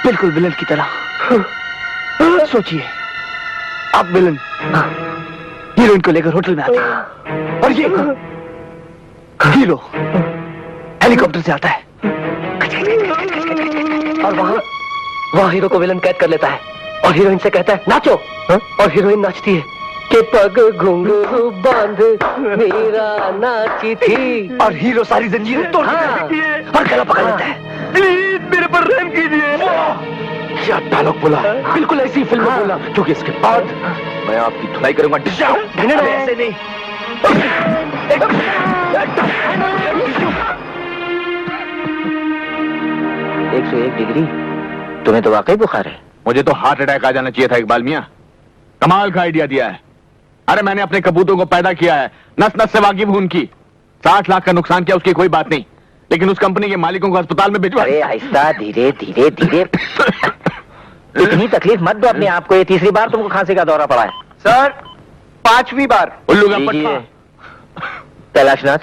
बिल्कुल विलन की तरह। सोचिए, आप विलन हीरोइन को लेकर होटल में आते हैं और ये हीरो हेलीकॉप्टर से आता है। और वहाँ हीरो को विलन कैद कर लेता है और हीरोइन से कहता है नाचो, और हीरोइन नाचती है कि पग घुंघरू बांध मेरा नाची थी, और हीरो सारी जंजीरें तोड़ और गला पकड़ लेता है। प्लीज मेरे पर रहम कीजिए। क्या डायलॉग बोला, बिल्कुल ऐसी फिल्म में बोला, क्योंकि इसके बाद मैं आपकी धुलाई करूंगा। ऐसे नहीं। 101 डिग्री। तुम्हें तो वाकई बुखार है। मुझे तो हार्ट अटैक आ जाना चाहिए था इकबाल मियां। कमाल का आइडिया दिया है। अरे मैंने अपने कबूतरों को पैदा किया है, नस नस से वाकिफ हूं उनकी। 60 लाख का नुकसान किया, उसकी कोई बात नहीं, लेकिन उस कंपनी के मालिकों को अस्पताल में भिजवा। अरे आहिस्ता, धीरे धीरे धीरे। इतनी तकलीफ मत दो अपने आप को। ये तीसरी बार तुमको खांसी का दौरा पड़ा है। सर 5वीं बार। उल्लू का पट्टा। कैलाशनाथ,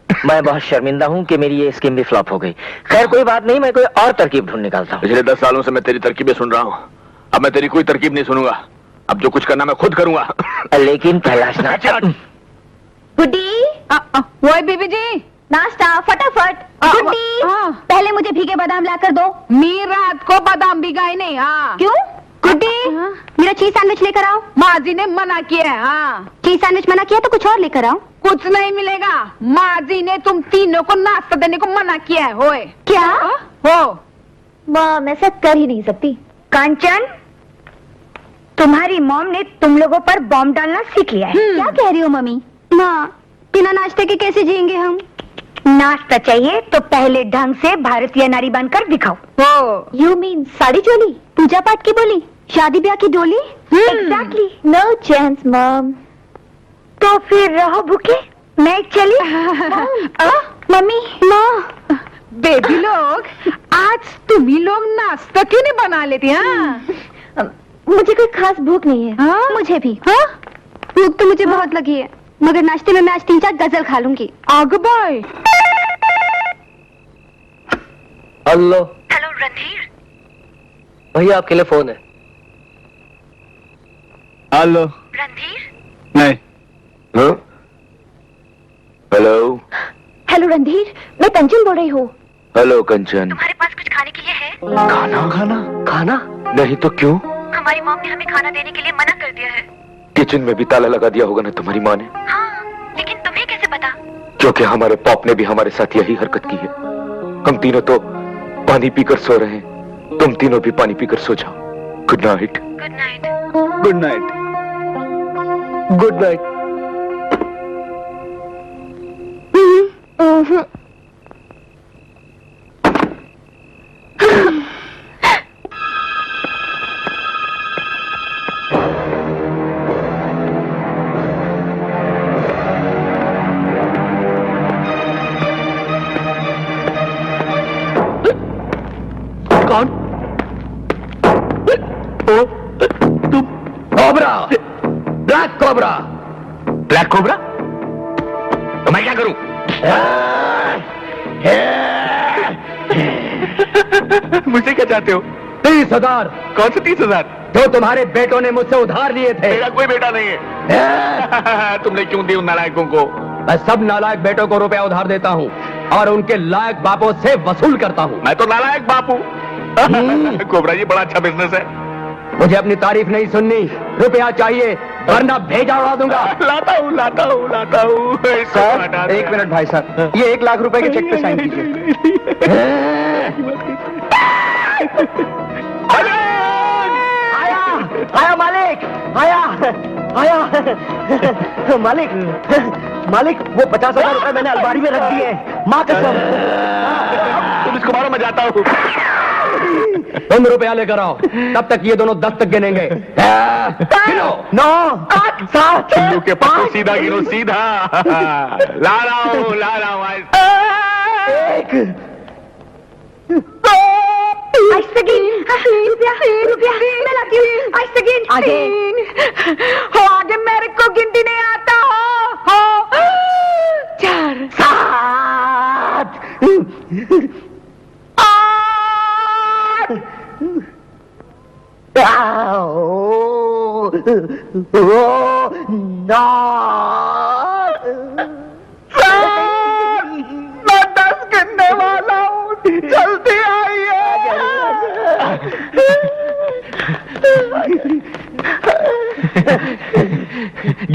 मैं बहुत शर्मिंदा हूँ कि मेरी ये स्कीम भी फ्लॉप हो गई। खैर कोई बात नहीं, मैं कोई और तरकीब ढूंढ निकालता हूँ। पिछले 10 सालों से मैं तेरी तरकीबें सुन रहा हूँ, अब मैं तेरी कोई तरकीब नहीं सुनूंगा। अब जो कुछ करना मैं खुद करूंगा। लेकिन कैलाशनाथ। गुड्डी, वो बीबी जी, नाश्ता फटाफट। गुड्डी, पहले मुझे भीगे बादाम लाकर दो। मैं रात को बादाम भिगाए नहीं। हाँ क्यों? गुड्डी, मेरा चीज सैंडविच लेकर आओ। माँ जी ने मना किया है। हाँ, चीज सैंडविच मना किया तो कुछ और लेकर आओ। कुछ नहीं मिलेगा। माँ जी ने तुम तीनों को नाश्ता देने को मना किया है। होए क्या? हो माँ, मैं ऐसा कर ही नहीं सकती। कांचन, तुम्हारी मॉम ने तुम लोगों पर बॉम्ब डालना सीख लिया है। क्या कह रही हो मम्मी? माँ, बिना नाश्ते के कैसे जिएंगे हम? नाश्ता चाहिए तो पहले ढंग से भारतीय नारी बनकर दिखाओ। हो यू मीन साड़ी चोली, पूजा पाठ की बोली, शादी ब्याह की डोली? एग्जैक्टली। No chance mom. तो फिर रहो भूखे, मैं चली। मम्मी, माँ। बेबी लोग, आज तुम ही लोग नाश्ता क्यों नहीं बना लेती? हाँ, मुझे कोई खास भूख नहीं है। हाँ? मुझे भी। हाँ? भूख तो मुझे बहुत लगी है, मगर नाश्ते में मैं आज 3-4 गजल खा लूंगी। आग बाय। Hello hello Randhir. भैया, आपके लिए फोन है। हेलो। रणधीर। नहीं। हेलो। हेलो रणधीर, मैं कंचन बोल रही हूँ। हेलो कंचन। तुम्हारे पास कुछ खाने के लिए है? खाना? खाना? खाना? नहीं तो क्यों? हमारी मॉम ने हमें खाना देने के लिए मना कर दिया है। किचन में भी ताला लगा दिया होगा ना तुम्हारी माँ ने। हाँ, लेकिन तुम्हें कैसे पता? क्योंकि हमारे पॉप ने भी हमारे साथ यही हरकत की है। हम तीनों तो पानी पीकर सो रहे हैं, तुम तीनों भी पानी पीकर सो जाओ। Good night. Good night. Good night. Good night. कौन? तुम? Cobra, black cobra. Black cobra? तो मैं क्या करूं? मुझसे क्या चाहते हो? 30,000 कौन से 30,000? जो तुम्हारे बेटों ने मुझसे उधार लिए थे। मेरा कोई बेटा नहीं है। तुमने क्यों दी उन नालायकों को? मैं सब नालायक बेटों को रुपया उधार देता हूँ और उनके लायक बापों से वसूल करता हूँ। मैं तो नालायक बापू। कोबरा जी, बड़ा अच्छा बिजनेस है। मुझे अपनी तारीफ नहीं सुननी, रुपया चाहिए वरना भेजा उड़ा दूंगा। लाता हूँ। सर 1 मिनट भाई साहब, ये 1 लाख रुपए के चेक पे साइन कीजिए। आया मालिक, आया मालिक, वो 50,000 रुपए मैंने अलमारी में रख दिए। माँ कसम। तुम इसको मारो, मैं जाता हूँ। तुम रुपया लेकर आओ, तब तक ये दोनों 10 तक गिनेंगे। गिनो। 9 8 7 चुल्लू के पत्तों सीधा गिनो, सीधा। ला रहा हूँ। 1 रुपया मैं लाती हूँ। आगे मेरे को गिनती नहीं आता हो। 4 7 मैं 10 गिनने वाला हूँ, जल्दी आइए।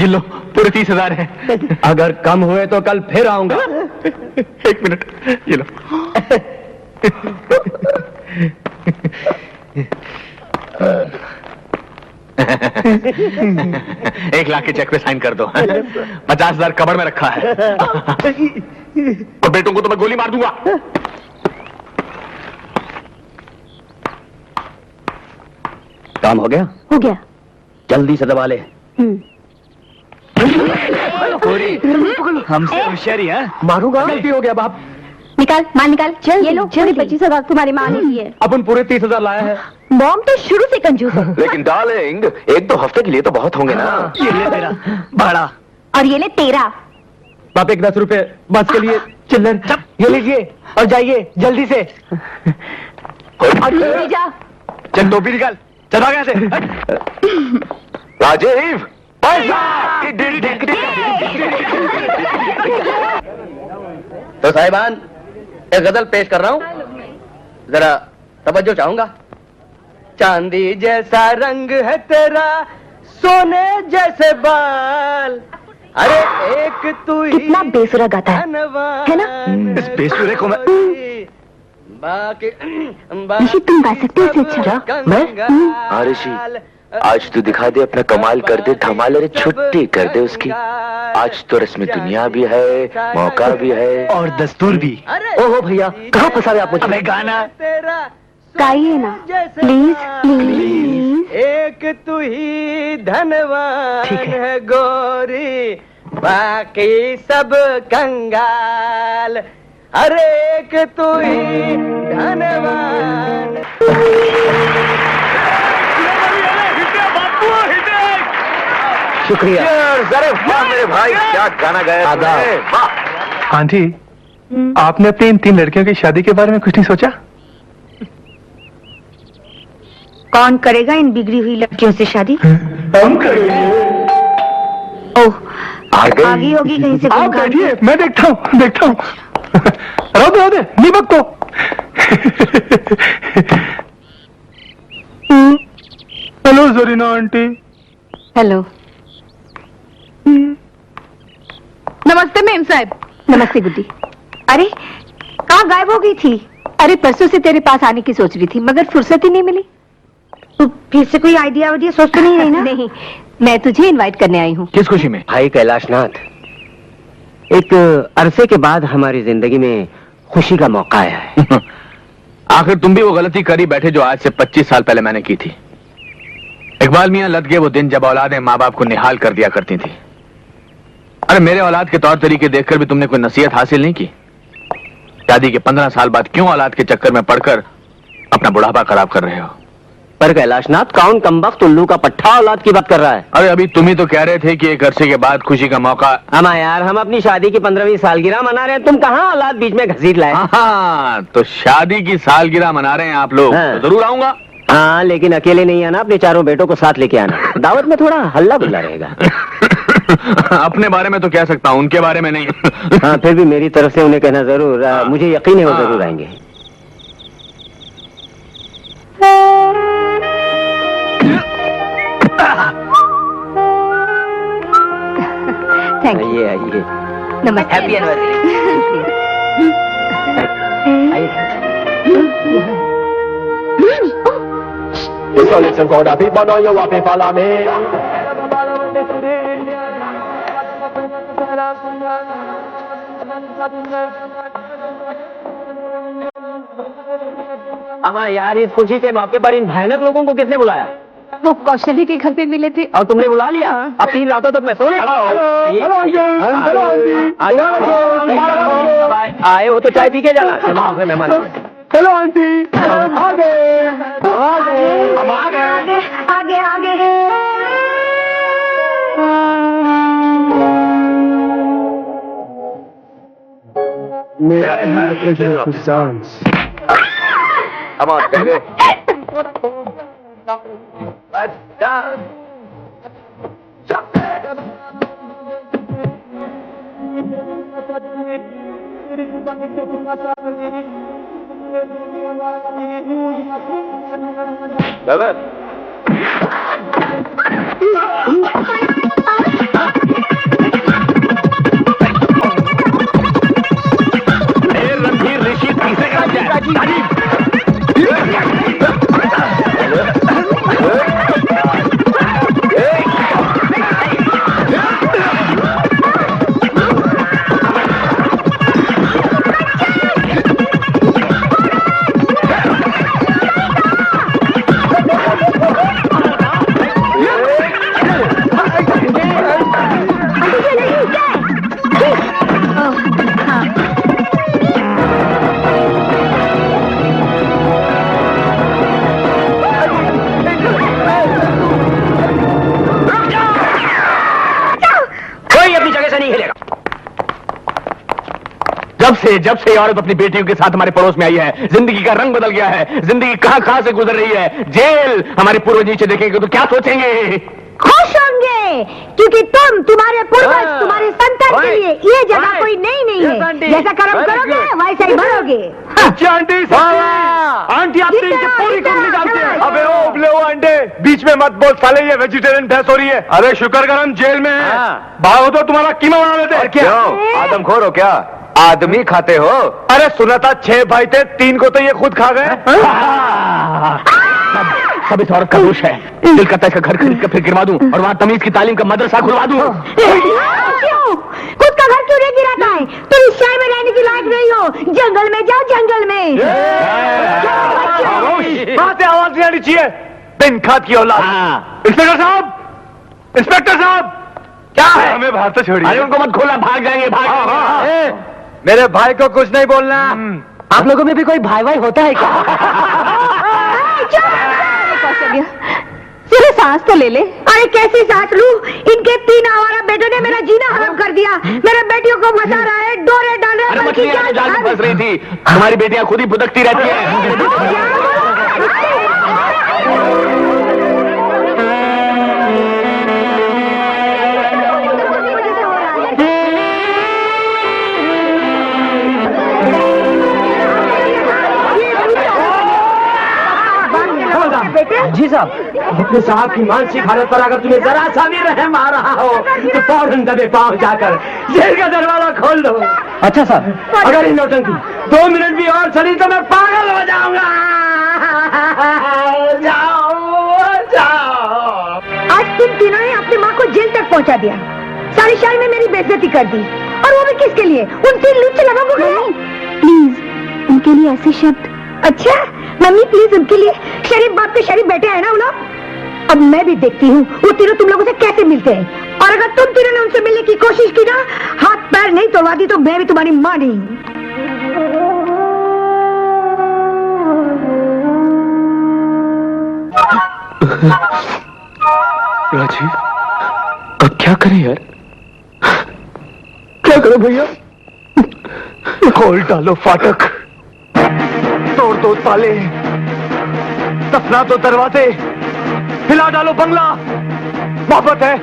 गिन लो, पूरे 30,000 है। अगर कम हुए तो कल फिर आऊंगा। 1 मिनट, ये लो। 1,00,000 के चेक पे साइन कर दो। 50,000 कबड़ में रखा है, और बेटों को तो मैं गोली मार दूंगा। काम हो गया? हो गया। जल्दी से दबा ले। हमसे होशियारी है। मारूंगा। गलती हो गया बाप। निकाल, माल निकाल। चल, ये लो, पूरे 25,000 तुम्हारी माँ ने दिए। अपन पूरे 30,000 लाया है। मॉम तो शुरू से कंजूस है। लेकिन डार्लिंग, 1-2 हफ्ते के लिए तो बहुत होंगे ना। ये ले तेरा भाड़ा। और ये ले तेरा। बाप, एक 10 रुपए बस के लिए चिल्लर। ये लीजिए और जाइए जल्दी से। और तू भी जा। चल टोपी निकाल, चल भाग यहाँ से। राजीव, पैसा। तो साहिबान, एक गजल पेश कर रहा हूँ, जरा तवज्जो चाहूंगा। चांदी जैसा रंग है तेरा, सोने जैसे बाल, अरे एक तू ही कितना बेसुरा गाता है ना? इस बेसुरे को मैं बाकी ऋषि, तुम गा सकते हो इससे अच्छा? मैं? हाँ ऋषि, आज तू दिखा दे अपना कमाल, कर दे धमाल, रे छुट्टी कर दे उसकी। आज तो रस्म दुनिया भी है, मौका भी है, और दस्तूर भी। ओहो भैया, कहाँ फंसा रहे आप मुझे? अबे गाना गाइए ना प्लीज प्लीज। एक तू ही धनवान है गोरी, बाकी सब कंगाल, अरे एक तू ही धनवान। शुक्रिया। अरे वाह मेरे भाई, क्या गाना गाया तुमने, वाह। आंटी, आपने अपनी इन 3 लड़कियों की शादी के बारे में कुछ नहीं सोचा? कौन करेगा इन बिगड़ी हुई लड़कियों से शादी? हम करेंगे। ओह, आगे होगी कहीं से। आप बैठिए, मैं देखता हूँ। रहो दे, नहीं बक तो। Hello Zarina aunty. हेलो। नमस्ते मेम साहब। नमस्ते गुड्डी। अरे, कहाँ गायब हो गई थी? अरे परसों से तेरे पास आने की सोच रही थी, मगर फुर्सत ही नहीं मिली। तू फिर से कोई आइडिया सोच तो नहीं रही ना? नहीं, मैं तुझे इनवाइट करने आई हूँ। किस खुशी में? भाई कैलाशनाथ, एक अरसे के बाद हमारी जिंदगी में खुशी का मौका आया है। आखिर तुम भी वो गलती करी बैठे जो आज से 25 साल पहले मैंने की थी। इकबाल मियां लद गए वो दिन जब औलादें माँ बाप को निहाल कर दिया करती थी। अरे मेरे औलाद के तौर तरीके देखकर भी तुमने कोई नसीहत हासिल नहीं की। शादी के 15 साल बाद क्यों औलाद के चक्कर में पड़कर अपना बुढ़ापा खराब कर रहे हो? पर कैलाशनाथ, कौन कमबख्त उल्लू का पट्टा औलाद की बात कर रहा है? अरे अभी तुम ही तो कह रहे थे कि एक अरसे के बाद खुशी का मौका। यार, हम अपनी शादी की 15वीं सालगिरह मना रहे हैं, तुम कहाँ औलाद बीच में घसीट लाए? हाँ, तो शादी की सालगिरह मना रहे हैं आप लोग, हाँ। तो जरूर आऊंगा। हाँ, लेकिन अकेले नहीं आना, अपने 4 बेटों को साथ लेके आना। दावत में थोड़ा हल्ला गुल्ला रहेगा। अपने बारे में तो कह सकता हूँ, उनके बारे में नहीं। हाँ, फिर भी मेरी तरफ से उन्हें कहना जरूर। मुझे यकीन है वो जरूर आएंगे। Thank you. आइए आइए। नमस्ते। हैप्पी यार, इस खुशी के मौके पर इन भयानक लोगों को किसने बुलाया? वो कौशली के घर पे मिले थे। और तुमने बुला लिया? अब 3 रातों तक मैं सो रहा आए हो तो चाय पी के जाना। मेहमान। Hello aunty. आगे आगे आगे। Come on, baby. David. कोई अपनी जगह से नहीं हिलेगा। जब से ये औरत अपनी बेटियों के साथ हमारे पड़ोस में आई है, जिंदगी का रंग बदल गया है। जिंदगी कहां से गुजर रही है। जेल। हमारे पूर्वज नीचे देखेंगे तो क्या सोचेंगे? खुश होंगे, क्योंकि तुम्हारे पूर्वज, तुम्हारे संतान के लिए ये जगह कोई नहीं है। जैसा कर्म करोगे वैसा ही भरोगे। आंटी आप पूरी कंपनी जानते हैं। अबे ओ उबले हो अंडे, बीच में मत बोल साले, ये वेजिटेरियन बहस हो रही है। अरे शुक्र कर हम जेल में हैं। भागो तो तुम्हारा कीमा बना लेते। क्यों आदमखोर हो क्या? आदमी खाते हो? अरे सुना था 6 भाई थे, 3 को तो ये खुद खा गए। सब इस औरत का दोष है। दिल करता है इसका घर खरीद कर फिर गिरवा दूं और वहां तमीज की तालीम का मदरसा खुलवा दूं। क्यों? खुद का घर क्यों नहीं गिराता है? तुम इस शहर में रहने की लायक नहीं हो। जंगल में जाओ, जंगल में। बातें आवाज नहीं आनी चाहिए। बिन खाद की औलाद। इंस्पेक्टर साहब, इंस्पेक्टर साहब, क्या है? हमें बाहर से छोड़िए। अरे उनको मत खोला, भाग जाएंगे। भाग। मेरे भाई को कुछ नहीं बोलना। आप लोगों में भी कोई भाई भाई होता है क्या? सिर्फ सांस तो ले ले। अरे कैसी सांस लूं? इनके 3 आवारा बेटों ने मेरा जीना हराम कर दिया। मेरे बेटियों को फंसा रहा है, डोरे डाल रहे हैं। अरे मछलियां तो जाल में फंस रही थी। तुम्हारी बेटियां खुद ही भुदकती रहती है। जी साहब, अपने साहब की मानसिक हालत पर अगर तुम्हें जरा सा भी रहम आ रहा हो तो फौरन दबे पांव जाकर जेल का दरवाजा खोल दो। अच्छा साहब, अगर इन नौटंकी 2 मिनट भी और चली तो मैं पागल हो जाऊंगा। जाओ। आज तुम तीनों ने अपनी माँ को जेल तक पहुँचा दिया। सारी शहर में मेरी बेइज्जती कर दी, और वो भी किसके लिए? उन 3 लुच्चे लोगों के लिए। प्लीज उनके लिए ऐसे शब्द। अच्छा मम्मी, प्लीज उनके लिए। शरीफ बाप के शरीफ बेटे हैं ना वो लोग। अब मैं भी देखती हूँ वो तीनों तुम लोगों से कैसे मिलते हैं। और अगर तुम तीनों ने उनसे मिलने की कोशिश की ना, हाथ पैर नहीं तोड़वा दी तो मैं भी तुम्हारी माँ नहीं। राजीव, अब क्या करें यार? क्या करो भैया? खोल डालो फाटक, तोड़ दो ताले, दफना दो दरवाजे, हिला डालो बंगला। मोहब्बत है,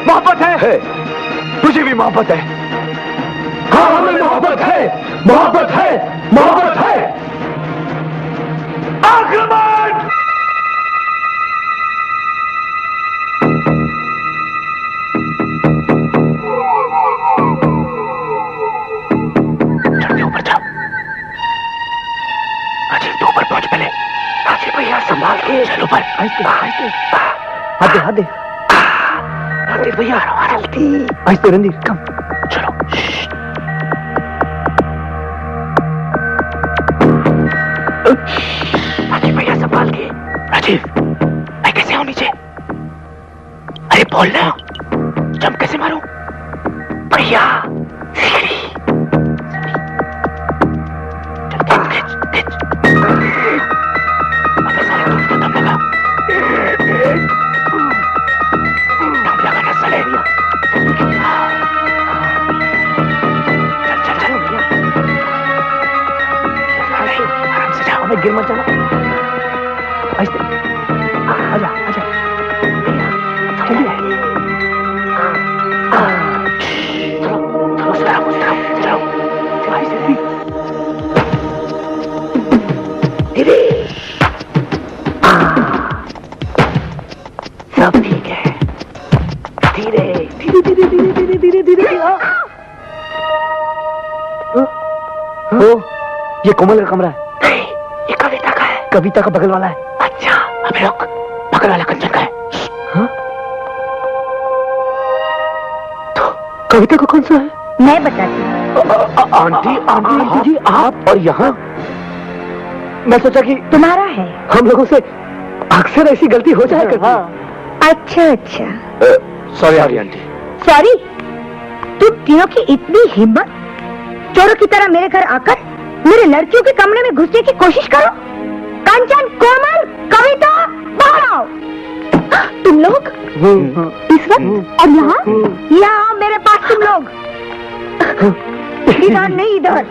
मोहब्बत है, तुझे भी मोहब्बत है। हाँ हमें मोहब्बत है, मोहब्बत है, मोहब्बत है। आक्रमण! ऊपर जाओ। राजीव तो ऊपर पहुंच पहले। राजीव भैया संभाल के चल ऊपर। हाथ दे, हाथ दे। राजीव भैया जल्दी। आहिस्ते रणधीर, कम। चलो। राजीव भैया संभाल के। राजीव, मैं कैसे आऊं नीचे? अरे बोल ना, जंप कैसे मारूं? भैया सीढ़ी। गिर मत जाना। आहिस्ते, आजा, आजा। जल्दी है। चलो। आहिस्ते। धीरे। सब ठीक है। धीरे धीरे धीरे धीरे धीरे धीरे धीरे। ओ, ये कोमल का कमरा है। कविता का बगल वाला है। अच्छा, अबे रुक, बगल वाला कंचन का है। हाँ? तो कविता का कौन सा है? मैं बताती हूँ। आंटी जी, आप और यहाँ? मैं सोचा कि तुम्हारा है। हम लोगों से अक्सर ऐसी गलती हो जाए करती है। अच्छा अच्छा, सॉरी आंटी। सॉरी। तुम तीनों की इतनी हिम्मत, चोरों की तरह मेरे घर आकर मेरे लड़कियों के कमरे में घुसने की कोशिश करो। कंचन, कोमल, कविता, बाहर आओ। तुम लोग इस वक्त और यहाँ? यहाँ आओ मेरे पास तुम लोग। इधर नहीं, इधर।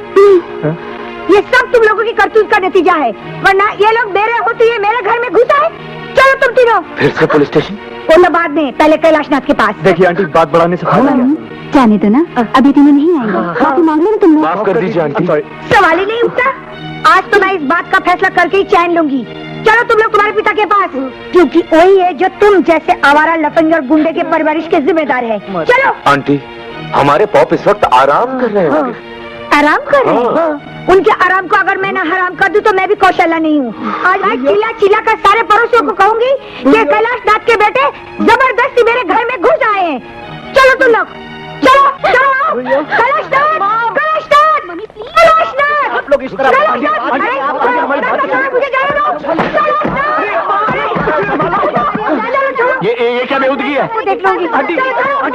ये सब तुम लोगों की करतूत का नतीजा है, वरना ये लोग मेरे होते ये मेरे घर में घुसा है। चलो तुम तीनों। फिर से पुलिस स्टेशन? बोलो बाद में, पहले कैलाशनाथ के पास। देखिए आंटी, बात बढ़ाने से फायदा नहीं। जाने दो ना, अभी तीनों नहीं आएंगे। माफी मांग लो ना तुम लोग। माफ कर दीजिए आंटी। सवाल ही नहीं उठता। आज तो मैं इस बात का फैसला करके ही चैन लूंगी। चलो तुम लोग तुम्हारे पिता के पास, क्योंकि वही है जो तुम जैसे आवारा लफंगे और गुंडे के परवरिश के जिम्मेदार है। चलो। आंटी, हमारे पॉप इस वक्त आराम कर रहे हैं। आराम कर रहे हैं? उनके आराम को अगर मैं ना हराम कर दूं तो मैं भी कौशल्या नहीं हूँ। आज मैं चिल्ला चिल्ला कर सारे पड़ोसियों को कहूंगी कि कैलाशनाथ के बेटे जबरदस्ती मेरे घर में घुस आए हैं। चलो तुम लोग, चलो चलो आओ। कैलाशनाथ, कैलाशनाथ, कैलाशनाथ। आप लोग इस तरह मुझे जाने दो। ये क्या बेहूदगी है? देख लूंगी। आंटी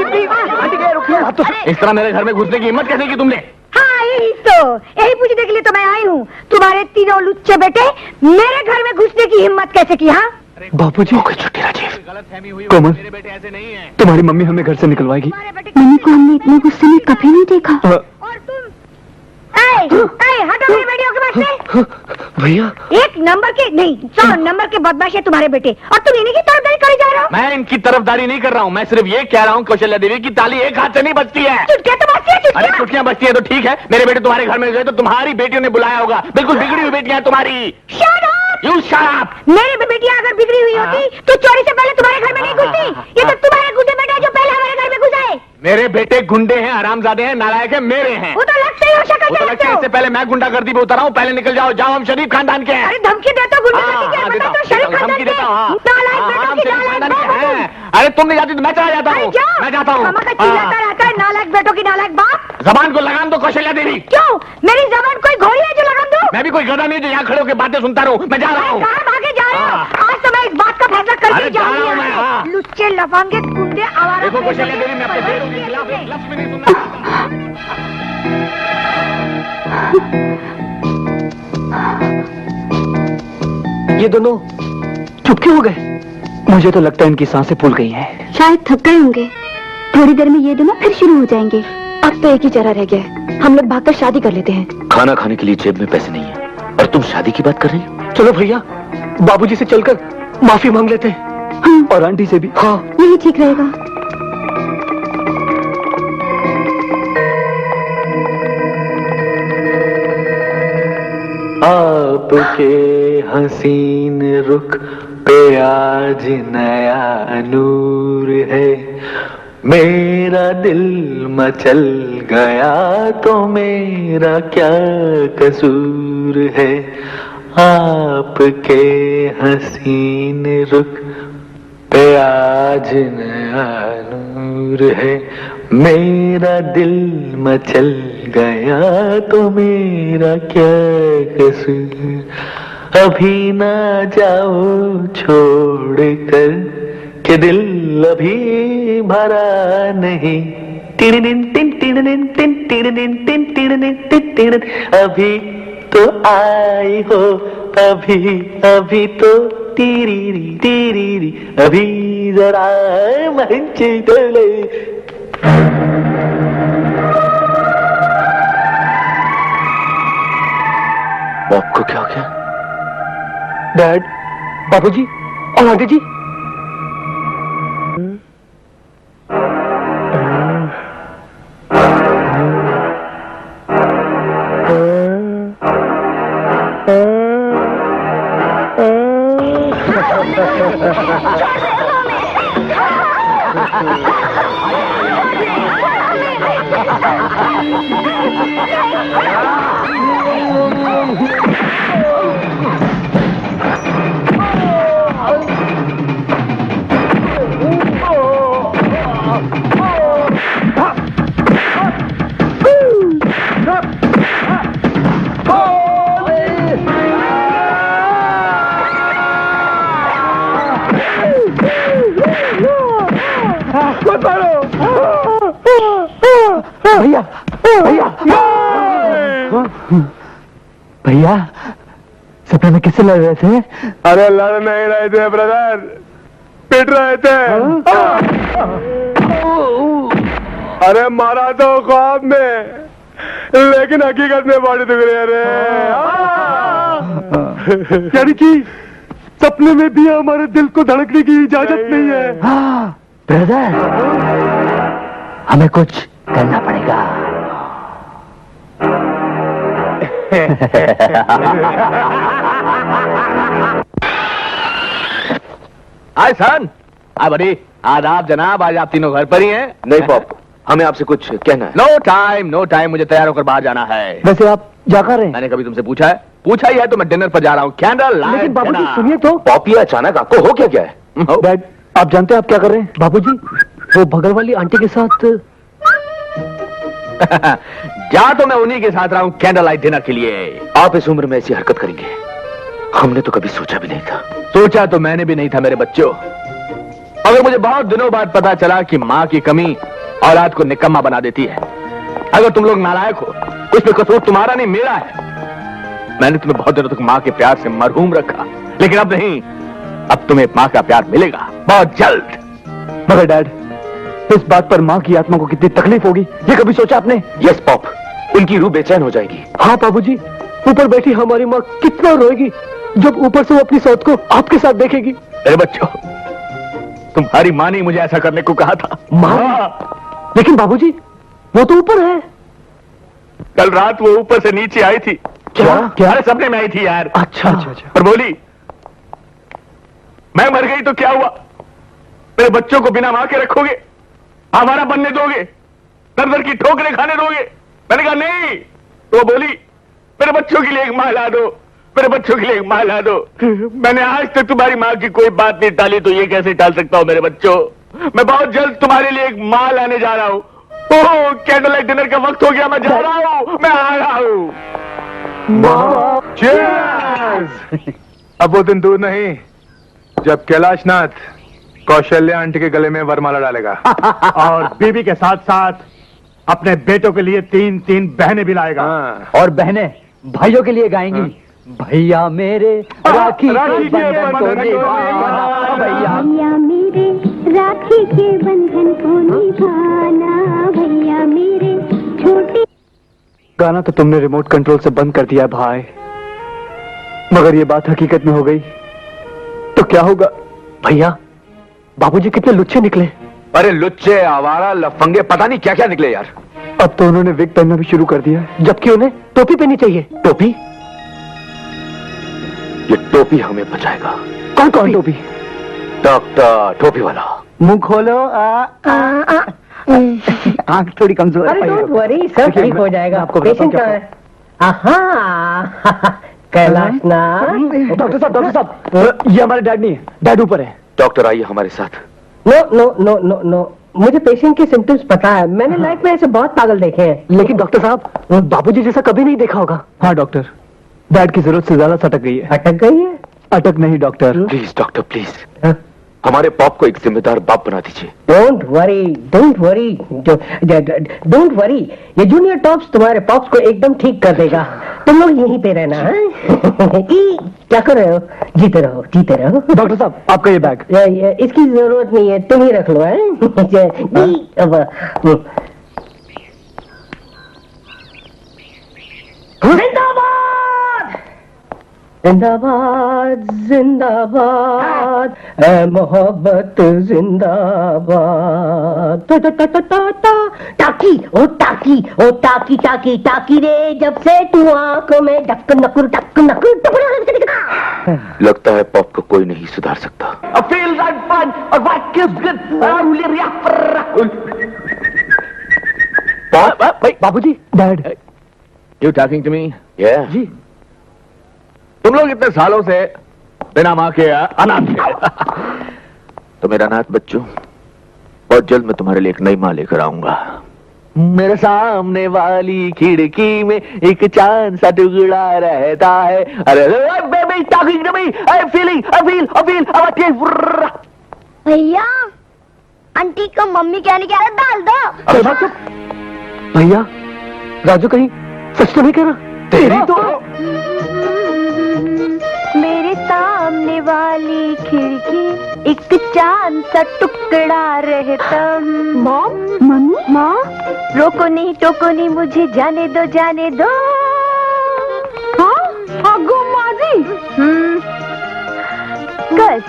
प्लीज, आंटी रुकिए। आप तो इस तरह मेरे घर में घुसने की हिम्मत कैसे की तुमने? हाँ, यही पूछने के लिए तो मैं आई हूँ। तुम्हारे तीनों लुच्चे बेटे मेरे घर में घुसने की हिम्मत कैसे की? हाँ बापूजी, छुट्टी राजीव। गलतफहमी हुई। कोमल, मेरे बेटे ऐसे नहीं है। तुम्हारी मम्मी हमें घर से निकलवाएगी। मम्मी को हमने इतने गुस्से में कभी नहीं देखा। और तुम, हटो मेरे बेटियों के पास से। भैया, एक नंबर के नहीं, 100 नंबर के बदमाश है तुम्हारे बेटे, और तुम इन्हीं की तरफदारी करे जा रहे हो। मैं इनकी तरफदारी नहीं कर रहा हूँ, मैं सिर्फ ये कह रहा हूँ कौशल्या देवी की ताली एक हाथ से नहीं बजती है। चुटकियां तो बजती है, अरे चुटकियां। चुटकियां बजती है तो ठीक है, मेरे बेटे तुम्हारे घर में गए तो तुम्हारी बेटियों ने बुलाया होगा। बिल्कुल बिगड़ी हुई बेटियां हैं तुम्हारी। Shut up! You shut up! मेरी बेटियां अगर बिगड़ी हुई होती तो चोरी से पहले तुम्हारे घर में नहीं घुसती। ये तो तुम्हारे गुंडे बेटे हैं जो पहले हमारे घर में घुसे। मेरे बेटे गुंडे हैं, हरामजादे हैं, नालायक हैं, मेरे हैं। वो तो लगते ही हो, शक्ल वो से तो लगता लगते है, हो। इससे पहले मैं गुंडागर्दी पे उतर रहा हूँ। पहले निकल जाओ, जाओ, हम शरीफ खानदान के हैं। अरे धमकी देता हूँ, गुंडागर्दी की हरकतें तो शरीफ खानदान धमकी के। देता हूँ, हाँ। नालायक हाँ, बेटों हम की शरीफ नालायक खानदान के बाप हो हैं। तुम। अरे तुम नहीं जाती तो मैं चला जाता हूँ। मैं जाता हूँ। हमारा चिल्लाता रहता है, नालायक बेटों की नालायक बाप। जबान को लगाम दो कौशल्या देवी। क्यों? मेरी जबान कोई घोड़ी है जो लगाम दूं? मैं भी कोई गधा नहीं जो यहाँ खड़े होकर बातें सुनता रहूँ। मैं जा रहा हूँ। कहाँ भागे जा रहे हो? आज तो मैं इस बात का फैसला करके अरे जा रहा हूँ मैं, जाऊंगी। हाँ। लुच्चे लफंगे गुंडे आवारा। देखो कौशल्या देवी, मैं अपने बेटों के खिलाफ एक लफ्ज़ भी नहीं सुनना। ये दोनों चुप क्यों हो गए? मुझे तो लगता है इनकी सांसें फूल गई हैं। शायद थक गए होंगे। थोड़ी देर में ये दोनों फिर शुरू हो जाएंगे। अब तो एक ही चारा रह गया है, हम लोग भागकर शादी कर लेते हैं। खाना खाने के लिए जेब में पैसे नहीं है और तुम शादी की बात कर रही हो? चलो भैया, बाबूजी से चलकर माफी मांग लेते हैं। और आंटी से भी। हाँ, यही ठीक रहेगा। आपके हसीन रुख पे आज नया नूर है, मेरा दिल मचल गया तो मेरा क्या कसूर है। आपके हसीन रुख पे आज नया नूर है, मेरा दिल मचल गया तो मेरा क्या कसूर। अभी ना जाओ छोड़ कर के दिल अभी भरा नहीं। टिड़िन टिन टिड़िन टिन टिड़िन टिन टिड़िन टिन टिड़िन। अभी तो आई हो, अभी अभी तो टीरी टीरी, अभी जरा मंच डले। आपको क्या हो गया? डैड, बाबूजी और आंटी जी। भैया भैया भैया सपने में किससे लड़ रहे थे? अरे लड़ नहीं रहे थे ब्रदर, पिट रहे थे। अरे मारा तो ख्वाब में, लेकिन हकीकत में बॉडी दुख रही है रे। यानी कि सपने में भी हमारे दिल को धड़कने की इजाजत नहीं है। ब्रदर, हमें कुछ करना पड़ेगा। हाय सन, बड़ी आदाब जनाब, आज आप तीनों घर पर ही हैं? नहीं पॉप, हमें आपसे कुछ कहना है। नो टाइम, मुझे तैयार होकर बाहर जाना है। वैसे आप जा कर रहे हैं? मैंने कभी तुमसे पूछा है? पूछा ही है तो मैं डिनर पर जा रहा हूँ। Candle light. लेकिन बाबूजी सुनिए तो। पॉपी, अचानक आपको हो क्या है? डैड, आप जानते हैं आप क्या कर रहे हैं? बाबूजी, वो बगल वाली आंटी के साथ। जा तो मैं उन्हीं के साथ रहा हूँ कैंडल लाइट डिनर के लिए। आप इस उम्र में ऐसी हरकत करेंगे, हमने तो कभी सोचा भी नहीं था। सोचा तो मैंने भी नहीं था मेरे बच्चों, अगर मुझे बहुत दिनों बाद पता चला कि माँ की कमी औलाद को निकम्मा बना देती है। अगर तुम लोग नालायक हो, उसमें कसूर तुम्हारा नहीं मेरा है। मैंने तुम्हें बहुत दिनों तक माँ के प्यार से मरहूम रखा, लेकिन अब नहीं, अब तुम्हें माँ का प्यार मिलेगा बहुत जल्द। मगर डैड, इस बात पर माँ की आत्मा को कितनी तकलीफ होगी, ये कभी सोचा आपने? यस पॉप, उनकी रूह बेचैन हो जाएगी। हाँ बाबूजी, ऊपर बैठी हमारी माँ कितना रोएगी जब ऊपर से वो अपनी सौत को आपके साथ देखेगी। अरे बच्चों, तुम्हारी माँ ने मुझे ऐसा करने को कहा था। माँ? लेकिन बाबूजी, वो तो ऊपर है। कल रात वो ऊपर से नीचे आई थी। क्या? अरे सपने में आई थी यार। अच्छा। और बोली, मैं मर गई तो क्या हुआ, मेरे बच्चों को बिना मां के रखोगे, हमारा बनने दोगे, दर दर की ठोकरें खाने दोगे? मैंने कहा नहीं। तो वो बोली, मेरे बच्चों के लिए एक मां ला दो, मेरे बच्चों के लिए एक मां ला दो। मैंने आज तक तुम्हारी मां की कोई बात नहीं टाली, तो ये कैसे टाल सकता हूं मेरे बच्चों? मैं बहुत जल्द तुम्हारे लिए एक मां लाने जा रहा हूं। ओह, कैंडल लाइट डिनर का वक्त हो गया, मैं जा रहा हूं, मैं आ रहा हूं। Cheers! अब वो दिन दूर नहीं जब कैलाशनाथ कौशल्या आंटी के गले में वरमाला डालेगा और बीबी के साथ साथ अपने बेटों के लिए 3 बहनें भी लाएगा। और बहनें भाइयों के लिए गाएंगी। भैया मेरे राखी के बंधन को निभाना, भैया मेरे राखी के बंधन को निभाना, भैया मेरे छोटे। गाना तो तुमने रिमोट कंट्रोल से बंद कर दिया भाई, मगर ये बात हकीकत में हो गई तो क्या होगा? भैया, बाबूजी कितने लुच्चे निकले। अरे लुच्चे, आवारा, लफंगे, पता नहीं क्या क्या निकले यार। अब तो उन्होंने विग पहनना भी शुरू कर दिया, जबकि उन्हें टोपी पहननी चाहिए। टोपी? ये टोपी हमें बचाएगा। कौन टोपी? डॉक्टर टोपी वाला। मुंह खोलो। आंख थोड़ी कमजोर है। अरे डोंट वरी, सब ठीक हो जाएगा। आपको पेशेंट कहाँ है? आहा, कैलाशनाथ। डॉक्टर साहब, ये हमारे डैड नहीं है, डैड ऊपर है। डॉक्टर आइए हमारे साथ। नो, मुझे पेशेंट के सिम्टम्स पता है। मैंने लाइफ में ऐसे बहुत पागल देखे हैं। लेकिन डॉक्टर साहब, बाबूजी जैसा कभी नहीं देखा होगा। हाँ डॉक्टर, डैड की जरूरत से ज्यादा सटक गई है। अटक गई है? अटक नहीं डॉक्टर। प्लीज डॉक्टर प्लीज, हमारे पॉप को एक जिम्मेदार बाप बना दीजिए। डोंट वरी, ये जूनियर टॉप्स तुम्हारे पॉप्स को एकदम ठीक कर देगा। तुम लोग यहीं पे रहना है। क्या कर रहे हो? जीते रहो। डॉक्टर साहब, आपका ये बैग। इसकी जरूरत नहीं है, तुम ही रख लो। जिंदाबाद जिंदाबाद, ऐ मोहब्बत जिंदाबाद। टाकी ओ टाकी रे, जब से तू आंखों में डक नकुर लगता है पॉप को कोई नहीं सुधार सकता। बाबूजी, dad. You talking to me? जी। तुम लोग इतने सालों से बिना माँ के अनाथ थे। तो मेरा अनाथ बच्चों, बहुत जल्द मैं तुम्हारे लिए एक नई माँ लेकर आऊंगा। मेरे सामने वाली खिड़की में एक चांद सा टुकड़ा रहता है। अरे baby talking to me, I feel भैया, आंटी को मम्मी कहने की आदत डाल दो। अरे बात चुप। भैया राजू कहीं सच तो नहीं कह रहा? तेरी तो मेरे सामने वाली खिड़की एक चांद सा टुकड़ा रहता। मॉम, मम्मी, माँ, रोको नहीं टोको नहीं, मुझे जाने दो जाने दो। हाँ, आगो माजी। बस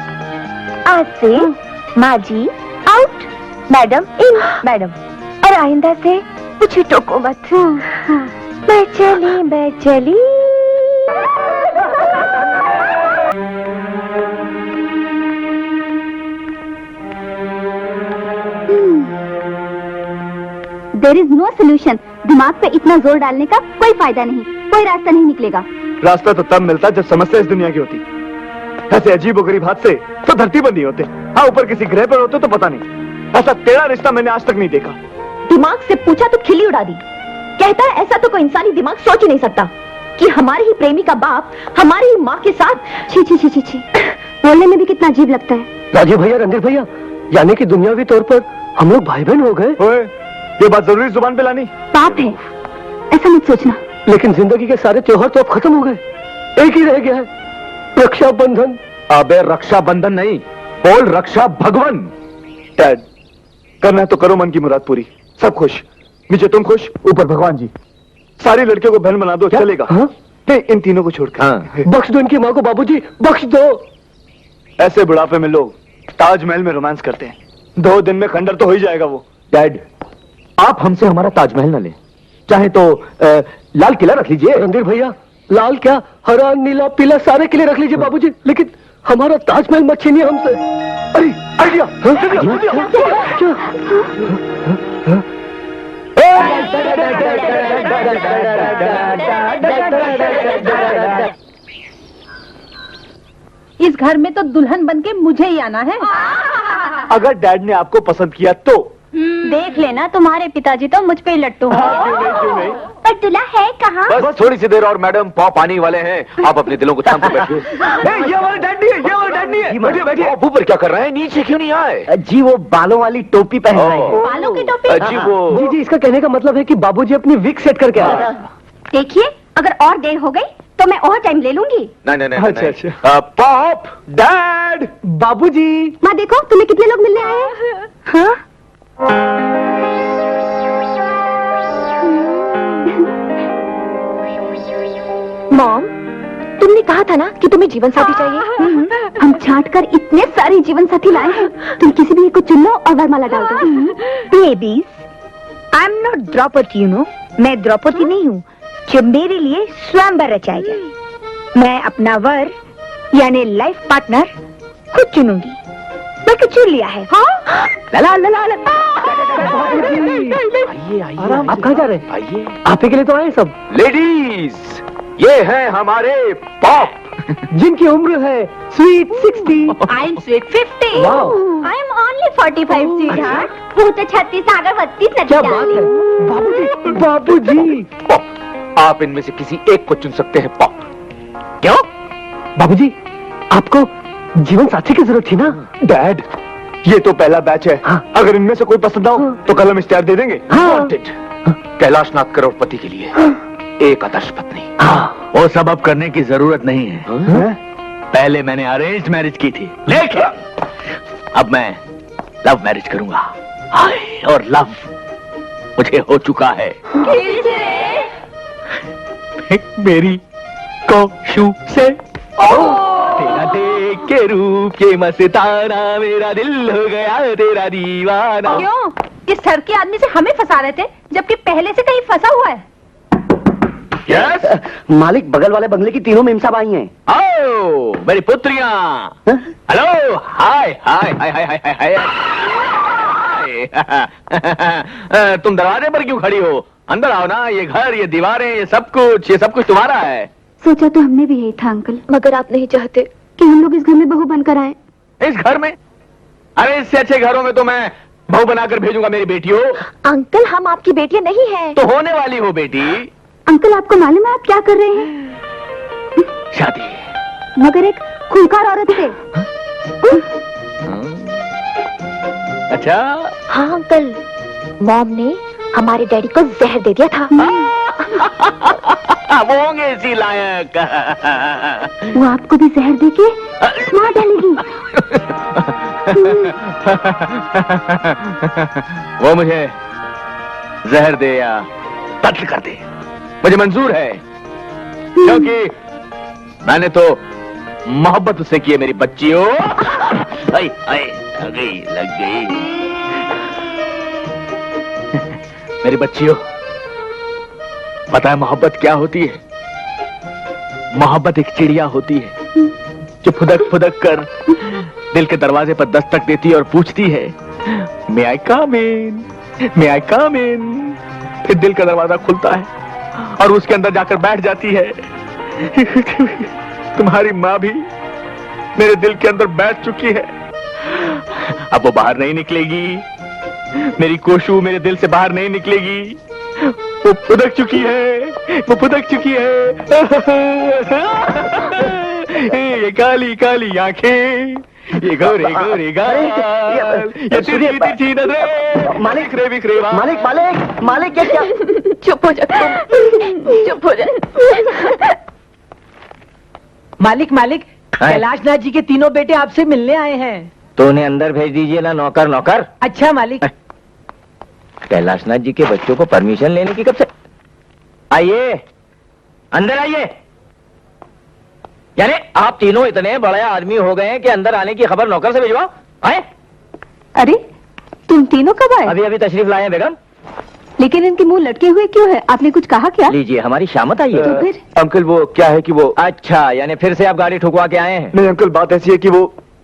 आज से माजी आउट, मैडम इन, मैडम। और आइंदा से मुझे टोको मत। मैं चली। There is no solution. दिमाग पे इतना जोर डालने का कोई फायदा नहीं, कोई रास्ता नहीं निकलेगा। रास्ता तो तब मिलता जब समस्या इस दुनिया की होती। ऐसे अजीब और गरीब हादसे तो धरती पर नहीं होते। हाँ, ऊपर किसी ग्रह पर होते तो पता नहीं। ऐसा टेढ़ा रिश्ता मैंने आज तक नहीं देखा। दिमाग से पूछा तो खिल्ली उड़ा दी। कहता है ऐसा तो कोई इंसानी दिमाग सोच ही नहीं सकता कि हमारी ही प्रेमी का बाप हमारी ही माँ के साथ। छी छी छी छी छी, बोलने में भी कितना अजीब लगता है। राजीव भैया, रणधीर भैया, यानी कि दुनियावी तौर पर हम लोग भाई बहन हो गए। ओए, ये बात जरूरी जुबान पे लानी? पाप है, ऐसा मत सोचना। लेकिन जिंदगी के सारे त्योहार तो अब खत्म हो गए, एक ही रह गया है, रक्षाबंधन। अबे रक्षाबंधन नहीं, बोल रक्षा भगवन। डैड, करना है तो करो मन की मुराद पूरी। सब खुश, नीचे तुम खुश, ऊपर भगवान जी। सारी लड़कियों को बहन बना दो, चलेगा? हाँ? नहीं, इन तीनों को छोड़कर। हाँ। बख्श दो इनकी माँ को बाबूजी, बख्श दो। ऐसे बुढ़ापे में लोग ताजमहल में रोमांस करते हैं, 2 दिन में खंडर तो हो ही जाएगा वो। डैड, आप हमसे हमारा ताजमहल न लें, चाहे तो लाल किला रख लीजिए। रणधीर भैया, लाल क्या, हरा नीला पीला सारे किले रख लीजिए बाबूजी, लेकिन हमारा ताजमहल मत छीनिए हमसे। अरे आइडिया! इस घर में तो दुल्हन बनके मुझे ही आना है। अगर डैड ने आपको पसंद किया तो देख लेना, तुम्हारे पिताजी तो मुझ पे ही लट्टू हैं। क्यों नहीं? पर दूल्हा है कहाँ? बस थोड़ी सी देर और मैडम, पॉप आने वाले हैं। आप अपने दिलों को थाम के बैठिए। ये हमारे डैड नहीं है, ये हमारे डैड नहीं है। बैठिए बैठिए। आप ऊपर क्या कर रहे हैं? नीचे क्यों नहीं आए? जी वो बालों वाली टोपी पहन रहे हैं। बालों की टोपी? जी वो जी जी, इसका कहने का मतलब है कि बाबूजी अपनी विग सेट करके आ रहे हैं। देखिए, अगर और देर हो गई तो मैं और टाइम ले लूंगी। नहीं। अच्छा। Pop, dad! बाबूजी, माँ देखो, तुम्हें कितने लोग मिलने आए हैं? हाँ? मॉम, तुमने कहा था ना कि तुम्हें जीवन साथी चाहिए। हम छांट कर इतने सारे जीवन साथी लाए हैं, तुम किसी भी एक को चुन लो और वरमाला डाल दो। Babies, I am not Draupadi, you know. मैं द्रौपदी नहीं हूँ जो मेरे लिए स्वयंवर रचाया जाए। मैं अपना वर यानी लाइफ पार्टनर खुद चुनूंगी, बल्कि चुन लिया है। हाँ? लला लला लला। आप कहाँ जा रहे हैं? आइए। आप ही के लिए तो आए सब। लेडीज, ये हैं हमारे पॉप, जिनकी उम्र है sweet 60। I am sweet 50। Wow. I am only 45 sweetheart. वो तो 36 आगे 32 क्या बात है बाबूजी, बाबूजी। पॉप, आप इनमें से किसी एक को चुन सकते हैं। पॉप, क्यों? बाबूजी, आपको जीवन साथी की जरूरत थी ना? डैड, ये तो पहला बैच है। हाँ। अगर इनमें से कोई पसंद ना हो तो कल हम इश्तेहार दे देंगे। Wanted, कैलाशनाथ करोड़पति के लिए एक आदर्श पत्नी। वो सब अब करने की जरूरत नहीं है। पहले मैंने अरेंज मैरिज की थी, लेकिन अब मैं लव मैरिज करूंगा। हाय, और लव मुझे हो चुका है। मेरी कोशू से तेरा देख के रूप के मस्ताना, मेरा दिल हो गया तेरा दीवाना। क्यों? इस सर के आदमी से हमें फंसा रहे थे, जबकि पहले से कहीं फंसा हुआ है। यस, मालिक, बगल वाले बंगले की तीनों मेम साहब आई हैं। आओ मेरी पुत्रियां। हेलो, हाय हाय हाय हाय हाय हाय हाय। तुम दरवाजे पर क्यों खड़ी हो? अंदर आओ ना। ये घर, ये दीवारें, ये सब कुछ तुम्हारा है। सोचा तो हमने भी यही था अंकल, मगर आप नहीं चाहते कि हम लोग इस घर में बहू बनकर आए। इस घर में? अरे इससे अच्छे घरों में तो मैं बहू बनाकर भेजूंगा मेरी बेटियों। अंकल, हम आपकी बेटियां नहीं हैं। तो होने वाली हो बेटी। अंकल, आपको मालूम है आप क्या कर रहे हैं? शादी। मगर एक खूंखार औरत से। अच्छा हाँ अंकल, मॉम ने हमारे डैडी को जहर दे दिया था। वो होंगे इसी लायक। वो आपको भी जहर दे के मार डालेगी। वो मुझे जहर दे या कत्ल कर दे, मुझे मंजूर है, क्योंकि मैंने तो मोहब्बत उससे की है मेरी बच्चियों। आई आई लग गई मेरी बच्चियों। पता है मोहब्बत क्या होती है? मोहब्बत एक चिड़िया होती है जो फुदक फुदक कर दिल के दरवाजे पर दस्तक देती है और पूछती है, मे आई कम इन, मे आई कम इन। फिर दिल का दरवाजा खुलता है और उसके अंदर जाकर बैठ जाती है। तुम्हारी माँ भी मेरे दिल के अंदर बैठ चुकी है, अब वो बाहर नहीं निकलेगी। मेरी कोशू मेरे दिल से बाहर नहीं निकलेगी, वो फुदक चुकी है, वो फुदक चुकी है। ये काली काली आंखें, ये गोरे गोरे गाल, ये तिरछी तिरछी नजरें, मालिक बिखरे बिखरे बाल। मालिक मालिक मालिक ये क्या? चुप हो जा तुम, चुप हो जा। मालिक मालिक, कैलाशनाथ जी के तीनों बेटे आपसे मिलने आए हैं। तो उन्हें अंदर भेज दीजिए ना नौकर नौकर। अच्छा मालिक। कैलाशनाथ जी के बच्चों को परमिशन लेने की कब से? आइए अंदर आइए। यानी आप तीनों इतने बड़े आदमी हो गए हैं कि अंदर आने की खबर नौकर से भिजवाओ। आए? अरे तुम तीनों कब आए? अभी अभी तशरीफ लाए हैं बेगम। लेकिन इनके मुंह लटके हुए क्यों है? आपने कुछ कहा क्या? लीजिए हमारी शामत आई है। तो फिर? अंकल वो क्या है कि वो अच्छा, यानी फिर से आप गाड़ी ठुकवा के आए हैं? नहीं अंकल, बात ऐसी है कि वो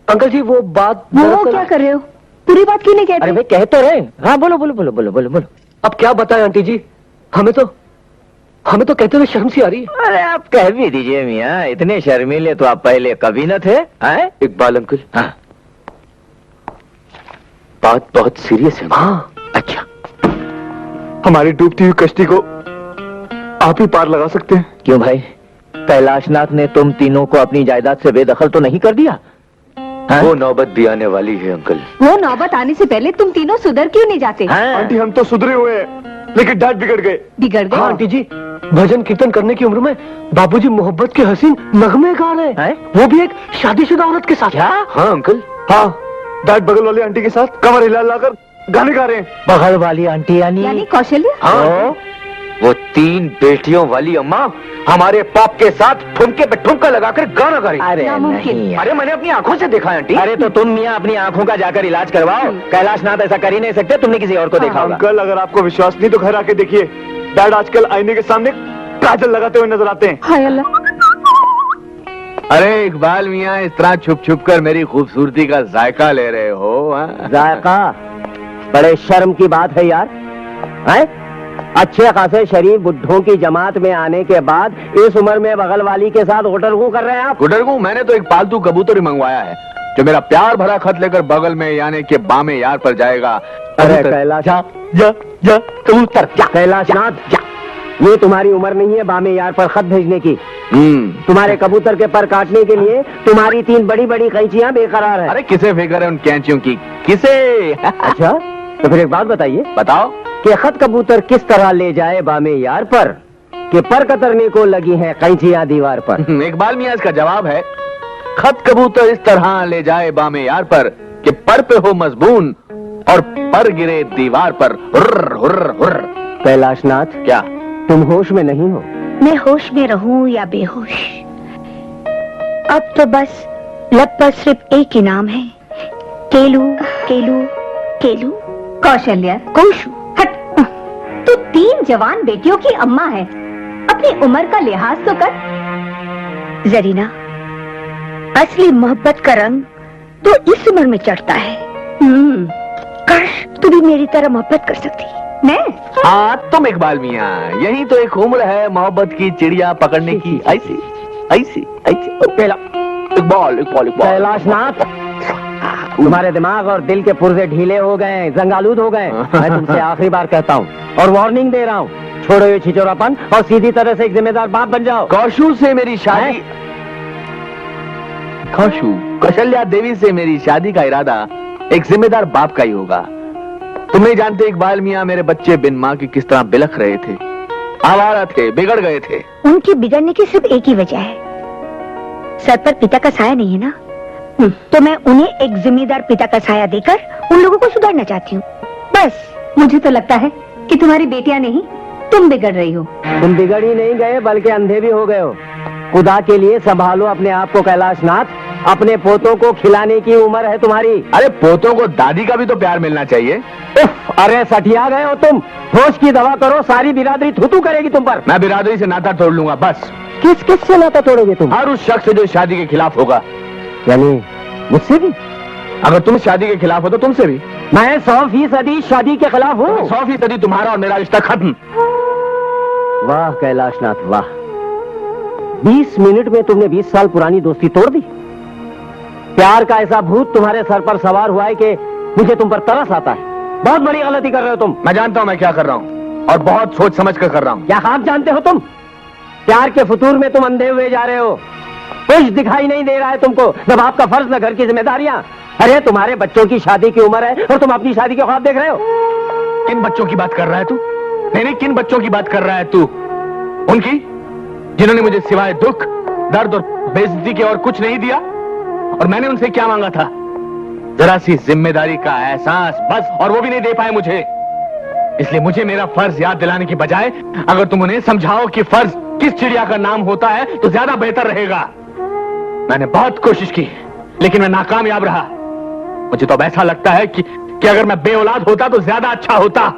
अंकल जी वो बात वो दरअसल- क्या कर रहे हो? पूरी बात क्यों नहीं अरे कहते? भाई कह तो रहे। हाँ बोलो बोलो बोलो बोलो बोलो बोलो। अब क्या बताएं आंटी जी, हमें तो कहते हुए शर्म सी आ रही है। अरे आप कह भी दीजिए मियाँ, इतने शर्मीले तो आप पहले कभी न थे। हैं? इकबाल अंकल, हाँ बात बहुत सीरियस है। हाँ अच्छा, हमारी डूबती हुई कश्ती को आप ही पार लगा सकते हैं। क्यों भाई? कैलाशनाथ ने तुम तीनों को अपनी जायदाद से बेदखल तो नहीं कर दिया? हाँ? वो नौबत भी आने वाली है अंकल। वो नौबत आने से पहले तुम तीनों सुधर क्यों नहीं जाते? हाँ? आंटी हम तो सुधरे हुए हैं, लेकिन डैड बिगड़ गए। बिगड़ हाँ गए? आंटी जी, भजन कीर्तन करने की उम्र में बाबूजी मोहब्बत के हसीन नगमे गा रहे हैं, हैं? वो भी एक शादीशुदा औरत के साथ। क्या? हाँ अंकल, हाँ, डैड बगल वाली आंटी के साथ कमर हिला लाकर गाने गा रहे हैं। बगल वाली आंटी यानी? यानी कौशल्या? हाँ वो 3 बेटियों वाली अम्मा हमारे पाप के साथ ठुमके पे ठुमका लगाकर गाना गा रही। अरे नामुमकिन। नहीं। अरे मैंने अपनी आंखों से देखा है आंटी। अरे तो तुम मियाँ अपनी आंखों का जाकर इलाज करवाओ। कैलाशनाथ ऐसा कर ही नहीं सकते, तुमने किसी और को देखा होगा। अंकल अगर आपको विश्वास नहीं तो घर आके देखिए, डैड आजकल आईने के सामने काजल लगाते हुए नजर आते हैं। हाय अल्लाह। अरे इकबाल मियाँ, इस तरह छुप छुप कर मेरी खूबसूरती का जायका ले रहे हो? हाँ? जायका? बड़े शर्म की बात है यार। हैं? अच्छे खासे शरीफ बुड्ढों की जमात में आने के बाद इस उम्र में बगल वाली के साथ गुटरगू कर रहे हैं आप? गुटरगू? मैंने तो एक पालतू कबूतर ही मंगवाया है जो मेरा प्यार भरा खत लेकर बगल में यानी के बामे यार पर जाएगा। अरे कैलाश, जा कबूतर जा। कैलाशनाथ जा, ये तुम्हारी उम्र नहीं है बामे यार पर खत भेजने की। तुम्हारे कबूतर के पर काटने के लिए तुम्हारी 3 बड़ी बड़ी कैंचियां बेकरार है। अरे किसे फिक्र है उन कैंचियों की? किसे? अच्छा तो फिर एक बात बताइए, बताओ। कि खत कबूतर किस तरह ले जाए बामे यार पर कि पर कतरने को लगी हैं कैंचियां दीवार पर? इकबाल मियाँ, इसका जवाब है खत कबूतर इस तरह ले जाए बामे यार पर कि पर पे हो मजबून और पर गिरे दीवार पर। हुर्र हुर्र हुर्र। कैलाशनाथ, क्या तुम होश में नहीं हो? मैं होश में रहूं या बेहोश, अब तो बस लब पर सिर्फ एक ही नाम है, केलू केलू केलू। कौशल्या, कोशू। हट। तू 3 जवान बेटियों की अम्मा है, अपनी उम्र का लिहाज तो कर। जरीना, असली मोहब्बत का रंग तो इस उम्र में चढ़ता है। काश तू भी मेरी तरह मोहब्बत कर सकती। मैं? हाँ तुम इकबाल मियाँ, यही तो एक उम्र है मोहब्बत की चिड़िया पकड़ने की। ऐसी ऐसी ऐसी। इकबाल इकबाल इकबाल। कैलाशनाथ, तुम्हारे दिमाग और दिल के पुर्जे ढीले हो गए हैं, जंगालूद हो गए। मैं तुमसे आखिरी बार कहता हूँ और वार्निंग दे रहा हूँ, छोड़ो ये छिचोरापन और सीधी तरह से एक जिम्मेदार बाप बन जाओ। कौशू से मेरी शादी, कौशल्या देवी से मेरी शादी का इरादा एक जिम्मेदार बाप का ही होगा। तुम नहीं जानते इकबाल मियां मेरे बच्चे बिन मां की किस तरह बिलख रहे थे, आवारा थे, बिगड़ गए थे। उनके बिगड़ने की सिर्फ एक ही वजह है, सर पर पिता का साया नहीं है ना। तो मैं उन्हें एक जिम्मेदार पिता का साया देकर उन लोगों को सुधारना चाहती हूँ, बस। मुझे तो लगता है कि तुम्हारी बेटियां नहीं, तुम बिगड़ रही हो। तुम बिगड़ ही नहीं गए बल्कि अंधे भी हो गए हो। खुदा के लिए संभालो अपने आप को कैलाशनाथ, अपने पोतों को खिलाने की उम्र है तुम्हारी। अरे पोतों को दादी का भी तो प्यार मिलना चाहिए। उफ, अरे सठिया गए हो तुम। होश की दवा करो, सारी बिरादरी थूथू करेगी तुम पर। मैं बिरादरी से नाता तोड़ लूंगा बस। किस से नाता तोड़ोगे तुम? हर उस शख्स से जो शादी के खिलाफ होगा। यानी मुझसे भी? अगर तुम शादी के खिलाफ हो तो तुमसे भी। मैं 100% शादी के खिलाफ हूँ। 100% तुम्हारा और मेरा रिश्ता खत्म। वाह कैलाशनाथ वाह, 20 मिनट में तुमने 20 साल पुरानी दोस्ती तोड़ दी। प्यार का ऐसा भूत तुम्हारे सर पर सवार हुआ है कि मुझे तुम पर तरस आता है। बहुत बड़ी गलती कर रहे हो तुम। मैं जानता हूं मैं क्या कर रहा हूं और बहुत सोच समझ कर रहा हूं। क्या आप जानते हो तुम? प्यार के फुतूर में तुम अंधे हुए जा रहे हो। कुछ दिखाई नहीं दे रहा है तुमको, न बाप का फर्ज न घर की जिम्मेदारियां। अरे तुम्हारे बच्चों की शादी की उम्र है और तुम अपनी शादी के ख्वाब देख रहे हो। किन बच्चों की बात कर रहा है तू? नहीं, किन बच्चों की बात कर रहा है तू? उनकी जिन्होंने मुझे सिवाय दुख, दर्द और बेइज्जती के और कुछ नहीं दिया। और मैंने उनसे क्या मांगा था? जरा सी जिम्मेदारी का एहसास, बस। और वो भी नहीं दे पाए मुझे। इसलिए मुझे मेरा फर्ज याद दिलाने की बजाय अगर तुम उन्हें समझाओ कि फर्ज किस चिड़िया का नाम होता है तो ज्यादा बेहतर रहेगा। मैंने बहुत कोशिश की लेकिन मैं नाकामयाब रहा। मुझे तो अब ऐसा लगता है कि अगर मैं बेऔलाद होता तो ज्यादा अच्छा होता।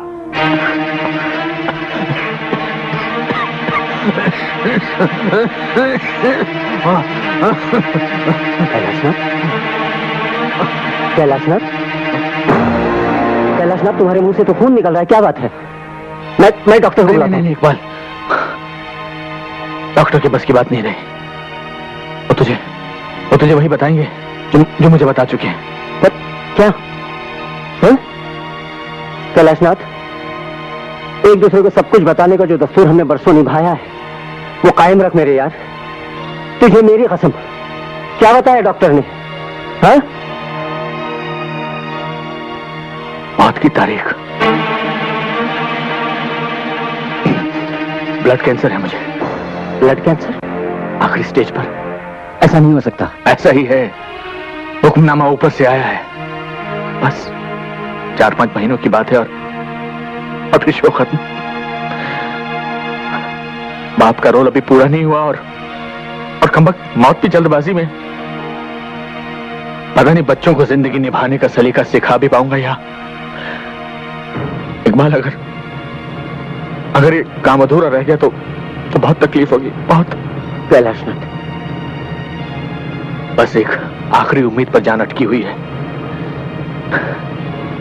कैलाशनाथ, कैलाशनाथ तुम्हारे मुंह से तो खून निकल रहा है, क्या बात है? मैं डॉक्टर को बुलाता हूं। नहीं इकबाल, डॉक्टर के बस की बात नहीं रही। वो तुझे वही बताएंगे जो मुझे बता चुके हैं। पर क्या? कैलाशनाथ, एक दूसरे को सब कुछ बताने का जो दस्तूर हमने बरसों निभाया है वो कायम रख मेरे यार। तुझे मेरी कसम। क्या बताया डॉक्टर ने? हाँ? मौत की तारीख। ब्लड कैंसर है मुझे। Blood cancer? आखिरी स्टेज पर। ऐसा नहीं हो सकता। ऐसा ही है, हुक्मनामा ऊपर से आया है। बस 4-5 महीनों की बात है और फिर शो खत्म। बाप का रोल अभी पूरा नहीं हुआ और कमबख्त मौत की जल्दबाजी में पता नहीं बच्चों को जिंदगी निभाने का सलीका सिखा भी पाऊंगा या इकबाल अगर ये काम अधूरा रह गया तो बहुत तकलीफ होगी, बहुत। कैलाशनाथ, बस एक आखिरी उम्मीद पर जान अटकी हुई है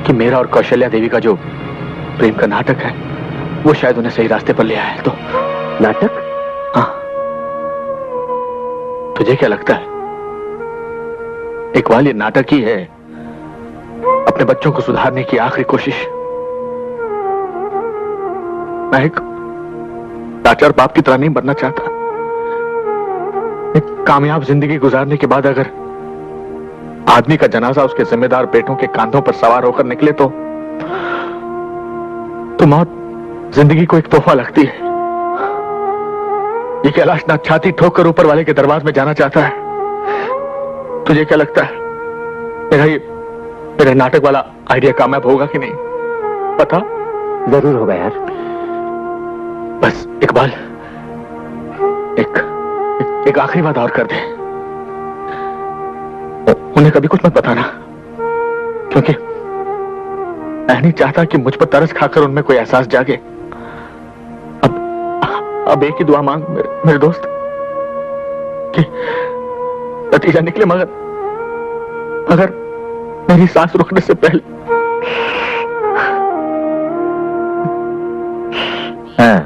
कि मेरा और कौशल्या देवी का जो प्रेम का नाटक है वो शायद उन्हें सही रास्ते पर ले आया है। तो नाटक? हाँ, तुझे क्या लगता है? इकबाल, ये नाटक ही है, अपने बच्चों को सुधारने की आखिरी कोशिश। मैं एक लाचार बाप की तरह नहीं बनना चाहता। एक कामयाब जिंदगी गुजारने के बाद अगर आदमी का जनाजा उसके जिम्मेदार बेटों के कांधों पर सवार होकर निकले तो मौत जिंदगी को एक तोहफा लगती है। ये कैलाशनाथ छाती ठोक कर ऊपर वाले के दरबार में जाना चाहता है। तुझे क्या लगता है मेरा नाटक वाला आइडिया कामयाब होगा कि नहीं? पता? जरूर होगा यार। बस इकबाल, एक आखिरी बात और कर दे। उन्हें कभी कुछ मत बताना, क्योंकि मैं नहीं चाहता कि मुझ पर तरस खाकर उनमें कोई एहसास जागे। अब एक ही दुआ मांग मेरे दोस्त कि नतीजा निकले, मगर मेरी सांस रुकने से पहले। हाँ,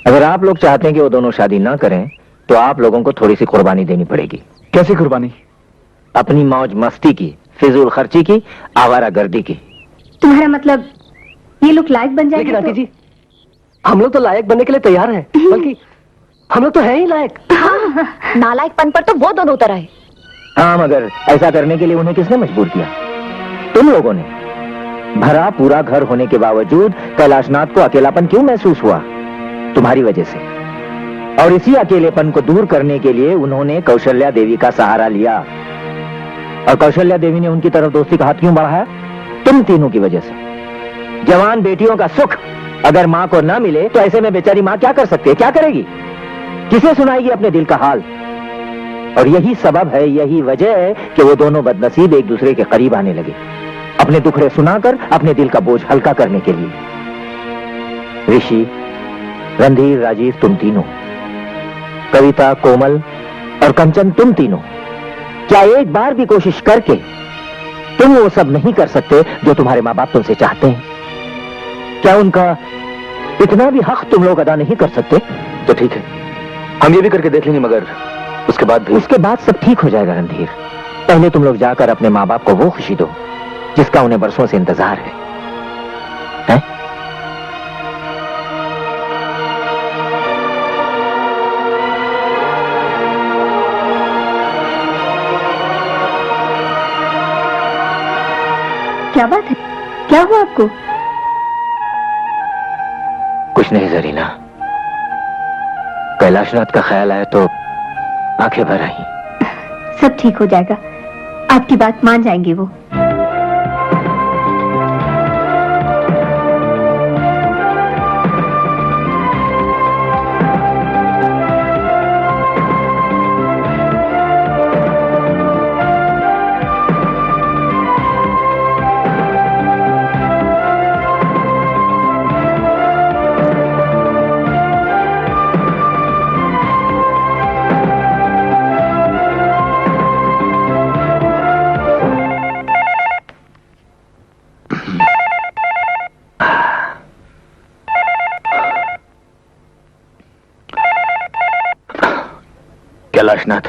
अगर आप लोग चाहते हैं कि वो दोनों शादी ना करें तो आप लोगों को थोड़ी सी कुर्बानी देनी पड़ेगी। कैसी कुर्बानी? अपनी मौज मस्ती की, फिजूल खर्ची की, आवारा गर्दी की। तुम्हारा मतलब ये लोग लायक बन जाएंगे? लेकिन आंटी जी, हम लोग तो लायक बनने के लिए तैयार हैं, बल्कि हम लोग तो हैं ही लायक। नालायकपन पर तो वो दोनों उतर आए। हाँ, मगर ऐसा करने के लिए उन्हें किसने मजबूर किया? तुम लोगों ने भरा पूरा घर होने के बावजूद कैलाशनाथ को अकेलापन क्यों महसूस हुआ? तुम्हारी वजह से। और इसी अकेलेपन को दूर करने के लिए उन्होंने कौशल्या देवी का सहारा लिया। और कौशल्या देवी ने उनकी तरफ दोस्ती का हाथ क्यों बढ़ाया? तुम तीनों की वजह से। जवान बेटियों का सुख अगर मां को ना मिले तो ऐसे में बेचारी मां क्या कर सकती है? क्या करेगी? किसे सुनाएगी अपने दिल का हाल? और यही सबब है, यही वजह है कि वो दोनों बदनसीब एक दूसरे के करीब आने लगे, अपने दुखड़े सुनाकर अपने दिल का बोझ हल्का करने के लिए। ऋषि, रणधीर, राजीव, तुम तीनों, कविता, कोमल और कंचन, तुम तीनों, क्या एक बार भी कोशिश करके तुम वो सब नहीं कर सकते जो तुम्हारे माँ बाप तुमसे चाहते हैं? क्या उनका इतना भी हक तुम लोग अदा नहीं कर सकते? तो ठीक है, हम ये भी करके देख लेंगे, मगर उसके बाद सब ठीक हो जाएगा रणधीर। पहले तुम लोग जाकर अपने माँ बाप को वो खुशी दो जिसका उन्हें बरसों से इंतजार है? क्या बात है? क्या हुआ आपको? कुछ नहीं जरीना, कैलाशनाथ का ख्याल आया तो आंखें भर आई। सब ठीक हो जाएगा, आपकी बात मान जाएंगे वो। कैलाशनाथ।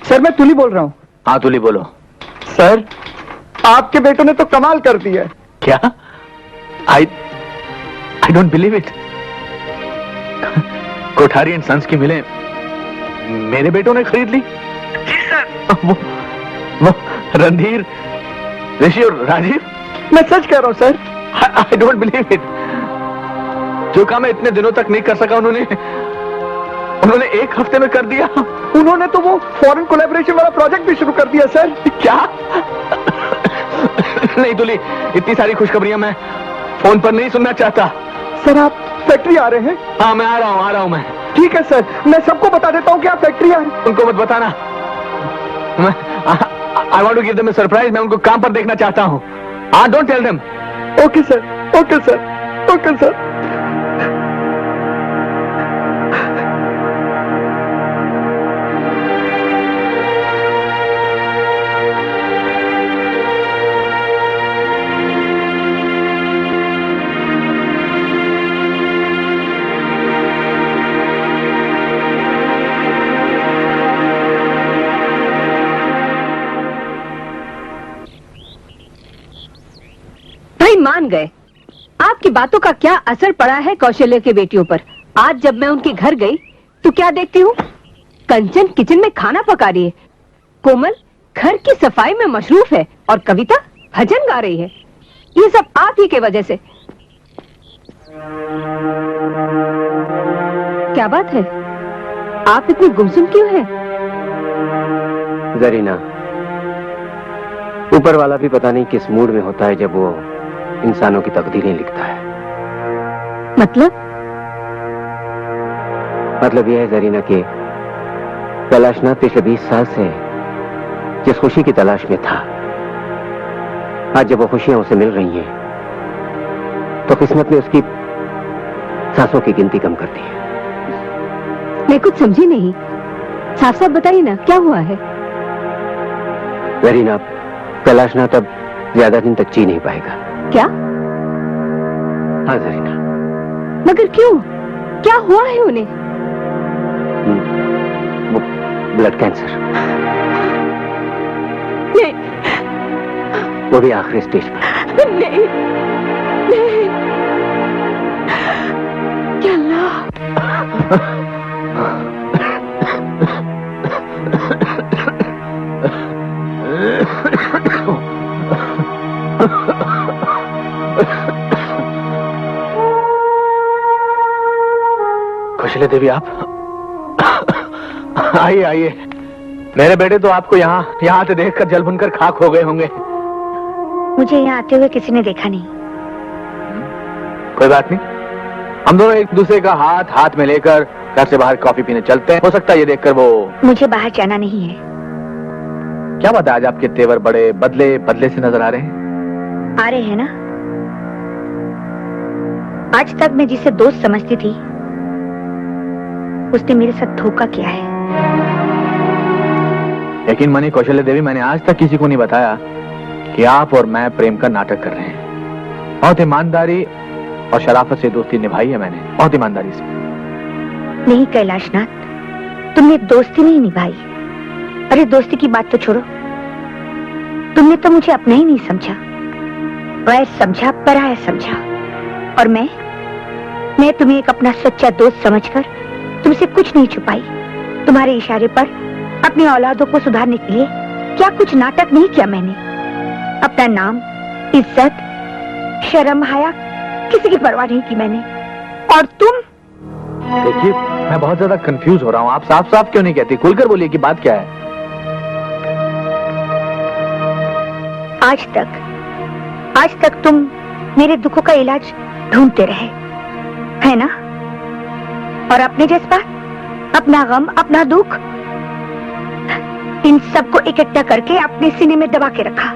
सर मैं तुली बोल रहा हूँ। हाँ तुली बोलो। सर आपके बेटों ने तो कमाल कर दिया। क्या? I don't believe it. Kothari and Sons की मिलें मेरे बेटों ने खरीद ली? जी सर। वो रणधीर, ऋषि और राजीव? मैं सच कह रहा हूँ sir. I don't believe it. जो काम मैं इतने दिनों तक नहीं कर सका उन्होंने एक हफ्ते में कर दिया। उन्होंने तो वो फॉरेन कोलैबोरेशन वाला प्रोजेक्ट भी शुरू कर दिया सर। क्या? नहीं तुली, इतनी सारी खुशखबरियां मैं फोन पर नहीं सुनना चाहता। सर आप फैक्ट्री आ रहे हैं? हाँ मैं आ रहा हूं मैं। ठीक है सर, मैं सबको बता देता हूँ कि आप फैक्ट्री आ रहे हैं। उनको मत बताना। I want to give them a surprise. मैं उनको काम पर देखना चाहता हूँ। Don't tell them. Okay sir, okay sir, okay sir. मान गए। आपकी बातों का क्या असर पड़ा है कौशल्य के बेटियों पर? आज जब मैं उनके घर गई तो क्या देखती हूँ? कंचन किचन में खाना पका रही है, कोमल घर की सफाई में मशरूफ है और कविता भजन गा रही है। ये सब आप ही के वजह से। क्या बात है, आप इतनी गुमसुम क्यों हैं? जरीना, ऊपर वाला भी पता नहीं किस मूड में होता है जब वो इंसानों की तकदीरें लिखता है। मतलब यह है जरीना कि कैलाशनाथ पिछले 20 साल से जिस खुशी की तलाश में था, आज जब वो खुशियां उसे मिल रही हैं तो किस्मत ने उसकी सांसों की गिनती कम कर दी है। मैं कुछ समझी नहीं, साफ साफ बताइए ना क्या हुआ है? जरीना, कैलाशनाथ अब ज्यादा दिन तक जी नहीं पाएगा। क्या? हाँ जरीना। मगर क्यों? क्या हुआ है उन्हें? वो ब्लड कैंसर। नहीं। वो भी आखिरी स्टेज पर। नहीं, नहीं। क्या अल्लाह। कौशल्या देवी, आप आइए आइए। मेरे बेटे तो आपको यहाँ से देखकर जल भुनकर खाक हो गए होंगे। मुझे यहाँ आते हुए किसी ने देखा नहीं। कोई बात नहीं, हम दोनों एक दूसरे का हाथ में लेकर घर से बाहर कॉफी पीने चलते हैं। हो सकता है ये देखकर वो। मुझे बाहर जाना नहीं है। क्या बात है, आज आपके तेवर बड़े बदले से नजर आ रहे हैं। आ रहे हैं ना। आज तक मैं जिसे दोस्त समझती थी उसने मेरे साथ धोखा किया है। यकीन मानिए कौशल्या देवी, मैंने आज तक किसी को नहीं बताया कि आप और मैं प्रेम का नाटक कर रहे हैं। बहुत ईमानदारी और शराफत से दोस्ती निभाई है मैंने, बहुत ईमानदारी से। नहीं कैलाशनाथ, तुमने दोस्ती नहीं निभाई। अरे दोस्ती की बात तो छोड़ो, तुमने तो मुझे अपना ही नहीं समझा, वैर समझा, पराया समझा। और मैं तुम्हें एक अपना सच्चा दोस्त समझकर तुमसे कुछ नहीं छुपाई। तुम्हारे इशारे पर अपनी औलादों को सुधारने के लिए क्या कुछ नाटक नहीं किया मैंने। अपना नाम, इज्जत, शर्म, हया किसी की परवाह नहीं की मैंने। और तुम? देखिए, मैं बहुत ज्यादा कंफ्यूज हो रहा हूँ। आप साफ साफ क्यों नहीं कहती? खुलकर बोलिए कि बात क्या है। आज तक तुम मेरे दुखों का इलाज ढूंढते रहे, है ना? और अपने जज्बात, अपना गम, अपना दुख, इन सबको इकट्ठा करके अपने सीने में दबा के रखा।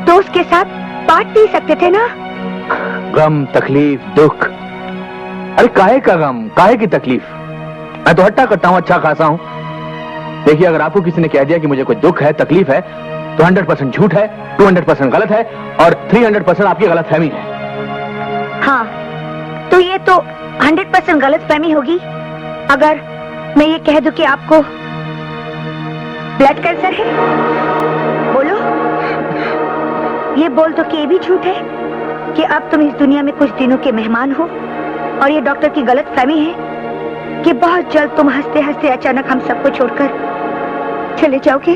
तो उसके साथ बांट नहीं सकते थे ना? गम, तकलीफ, दुख। अरे काहे का गम, काहे की तकलीफ? मैं तो हट्टा कट्टा हूं, अच्छा खासा हूं। देखिए, अगर आपको किसी ने कह दिया कि मुझे कोई दुख है, तकलीफ है, तो 100% झूठ है, 200% गलत है और 300% आपकी गलतफहमी है। हाँ, तो ये तो 100% गलतफहमी होगी अगर मैं ये कह दूं कि आपको ब्लड कैंसर है। बोलो, ये बोल दो कि ये भी झूठ है कि अब तुम इस दुनिया में कुछ दिनों के मेहमान हो और ये डॉक्टर की गलतफहमी है कि बहुत जल्द तुम हंसते हंसते अचानक हम सबको छोड़कर चले जाओगे।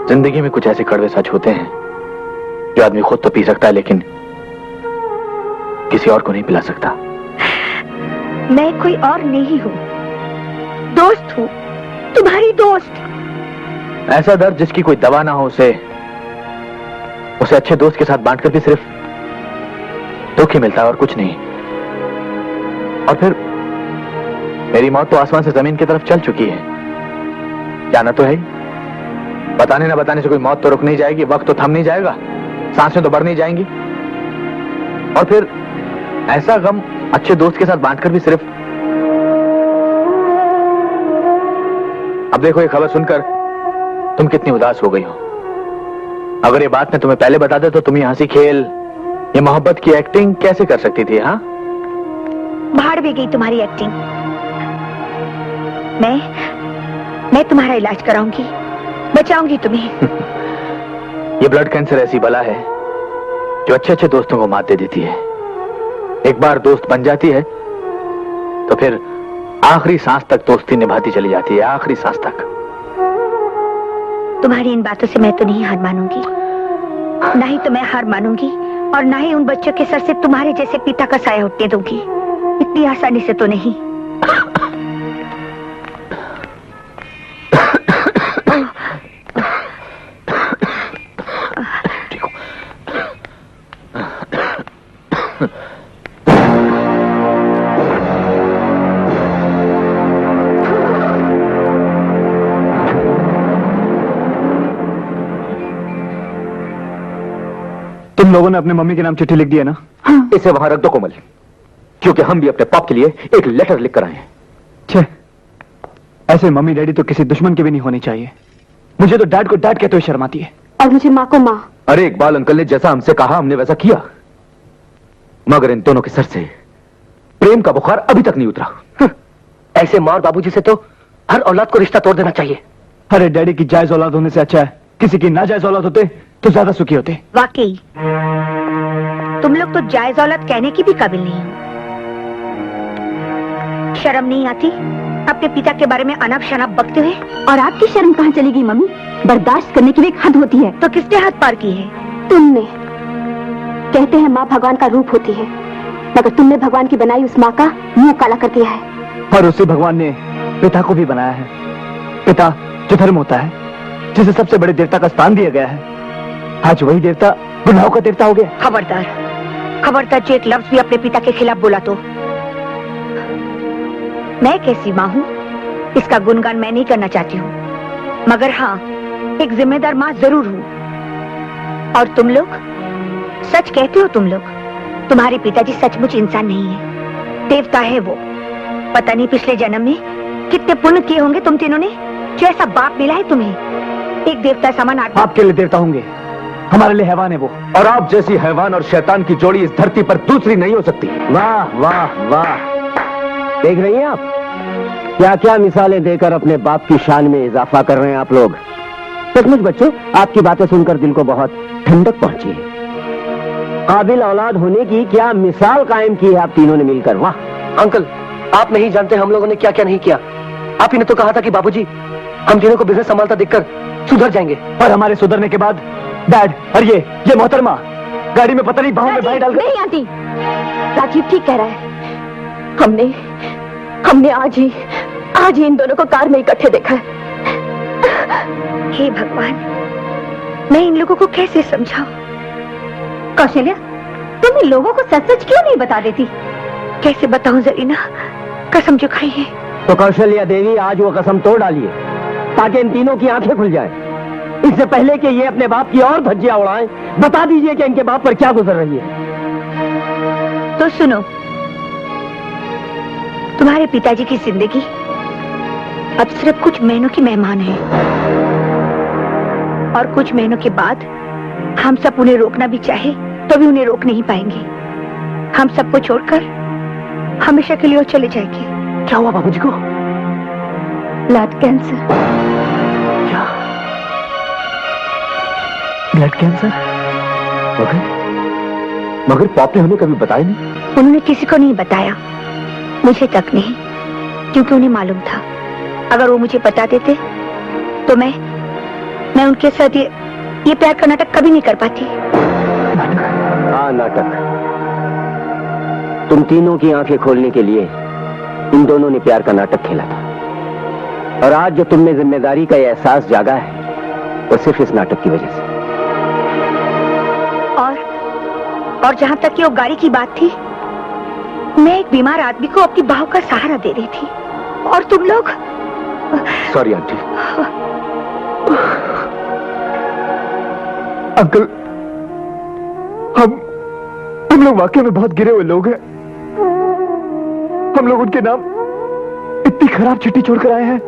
जिंदगी में कुछ ऐसे कड़वे सच होते हैं जो आदमी खुद तो पी सकता है लेकिन किसी और को नहीं पिला सकता। मैं कोई और नहीं हूँ, दोस्त हूँ, तुम्हारी दोस्त। ऐसा दर्द जिसकी कोई दवा ना हो, उसे अच्छे दोस्त के साथ बांटकर भी सिर्फ दुख ही मिलता है और कुछ नहीं। और फिर मेरी मौत तो आसमान से जमीन की तरफ चल चुकी है, जाना तो है ही। बताने ना बताने से कोई मौत तो रुक नहीं जाएगी, वक्त तो थम नहीं जाएगा, सांसें तो बढ़ नहीं जाएंगी। और फिर ऐसा गम अच्छे दोस्त के साथ बांटकर भी सिर्फ। अब देखो, ये खबर सुनकर तुम कितनी उदास हो गई हो। अगर ये बात मैं तुम्हें पहले बता दे तो तुम ये हंसी खेल, ये मोहब्बत की एक्टिंग कैसे कर सकती थी? हाँ, भाड़ भी गई तुम्हारी एक्टिंग। मैं तुम्हारा इलाज कराऊंगी, बचाऊंगी तुम्हें। ये ब्लड कैंसर ऐसी बला है जो अच्छे अच्छे दोस्तों को मात दे देती है। एक बार दोस्त बन जाती है तो फिर आखिरी सांस तक दोस्ती निभाती चली जाती है, आखिरी सांस तक। तुम्हारी इन बातों से मैं तो नहीं हार मानूंगी, ना ही तो मैं हार मानूंगी और ना ही उन बच्चों के सर से तुम्हारे जैसे पिता का साया उठने दूंगी। इतनी आसानी से तो नहीं। तुम लोगों ने अपने मम्मी के नाम चिट्ठी लिख दी है ना? हाँ। इसे वहां रख दो कोमल, क्योंकि हम भी अपने पाप के लिए एक लेटर लिख कर आए हैं। छे, ऐसे मम्मी डैडी तो किसी दुश्मन के भी नहीं होने चाहिए। मुझे तो डैड को डैड कहते हुए शर्म आती है। और मुझे माँ को माँ। अरे इकबाल अंकल ने जैसा हमसे कहा हमने वैसा किया, मगर इन दोनों के सर से प्रेम का बुखार अभी तक नहीं उतरा। ऐसे माँ और बाबूजी से तो हर औलाद को रिश्ता तोड़ देना चाहिए। अरे डैडी की जायज औलाद होने से अच्छा है किसी की नाजायज औलाद होते तो ज्यादा सुखी होते। वाकई तुम लोग तो जायज औलाद कहने की भी काबिल नहीं हो। शर्म नहीं आती अपने पिता के बारे में अनाप शनाप बकते हुए। और आपकी शर्म कहाँ चली गई मम्मी? बर्दाश्त करने की भी एक हद होती है। तो किसने हद पार की है? तुमने। कहते हैं माँ भगवान का रूप होती है, मगर तुमने भगवान की बनाई उस माँ का मुंह काला कर दिया है। और उसी भगवान ने पिता को भी बनाया है। पिता जो धर्म होता है, जिसे सबसे बड़े देवता का स्थान दिया गया है, आज वही देवता गुनाहों का देवता हो गया। खबरदार, खबरदार जो एक लफ्ज भी अपने पिता के खिलाफ बोला तो। मैं कैसी माँ हूँ इसका गुणगान मैं नहीं करना चाहती हूँ, मगर हाँ, एक जिम्मेदार माँ जरूर हूँ। और तुम लोग सच कहते हो, तुम लोग, तुम्हारे पिताजी सचमुच इंसान नहीं है, देवता है वो। पता नहीं पिछले जन्म में कितने पुण्य किए होंगे तुम तीनों ने, जो ऐसा बाप मिला है तुम्हें। एक देवता समान आदमी। आपके लिए देवता होंगे, हमारे लिए हैवान है वो। और आप जैसी हैवान और शैतान की जोड़ी इस धरती पर दूसरी नहीं हो सकती। वाह वाह वाह, देख रही हैं आप क्या क्या मिसालें देकर अपने बाप की शान में इजाफा कर रहे हैं आप लोग। सचमुच बच्चों, आपकी बातें सुनकर दिल को बहुत ठंडक पहुंची है। काबिल औलाद होने की क्या मिसाल कायम की है आप तीनों ने मिलकर। वाह अंकल, आप नहीं जानते हम लोगों ने क्या क्या नहीं किया। आप ही ने तो कहा था कि बाबूजी हम तीनों को बिजनेस संभालता देखकर सुधर जाएंगे। और हमारे सुधरने के बाद डैड और ये मोहतरमा गाड़ी में पता नहीं बाहों में भाई डाल नहीं आती। राजीव ठीक कह रहा है। हमने आज ही इन दोनों को कार में इकट्ठे देखा है। हे भगवान, मैं इन लोगों को कैसे समझाऊं? कौशल्या, तुम इन लोगों को सच सच क्यों नहीं बता देती? कैसे बताऊं जरीना, कसम जो खाई है। तो कौशल्या देवी आज वो कसम तोड़ डालिए ताकि इन तीनों की आंखें खुल जाएं। इससे पहले कि ये अपने बाप की और धज्जियां उड़ाएं, बता दीजिए कि इनके बाप पर क्या गुजर रही है। तो सुनो, तुम्हारे पिताजी की जिंदगी अब सिर्फ कुछ महीनों की मेहमान है, और कुछ महीनों के बाद हम सब उन्हें रोकना भी चाहे तो भी उन्हें रोक नहीं पाएंगे। हम सबको छोड़कर हमेशा के लिए वो चले जाएंगे। क्या हुआ बाबूजी को? Blood cancer. क्या? Blood cancer? मगर पॉप ने हमें कभी बताया नहीं। उन्होंने किसी को नहीं बताया, मुझे तक नहीं, क्योंकि उन्हें मालूम था अगर वो मुझे बता देते तो मैं उनके साथ ये प्यार का नाटक कभी नहीं कर पाती। हाँ, नाटक। तुम तीनों की आंखें खोलने के लिए इन दोनों ने प्यार का नाटक खेला था, और आज जो तुम में जिम्मेदारी का ये एहसास जागा है वो सिर्फ इस नाटक की वजह से। और जहां तक कि वो गाड़ी की बात थी, मैं एक बीमार आदमी को अपनी बाहों का सहारा दे रही थी, और तुम लोग। Sorry aunty. अंकल, हम लोग वाकई में बहुत गिरे हुए लोग हैं। हम लोग उनके नाम इतनी खराब चिट्ठी छोड़कर आए हैं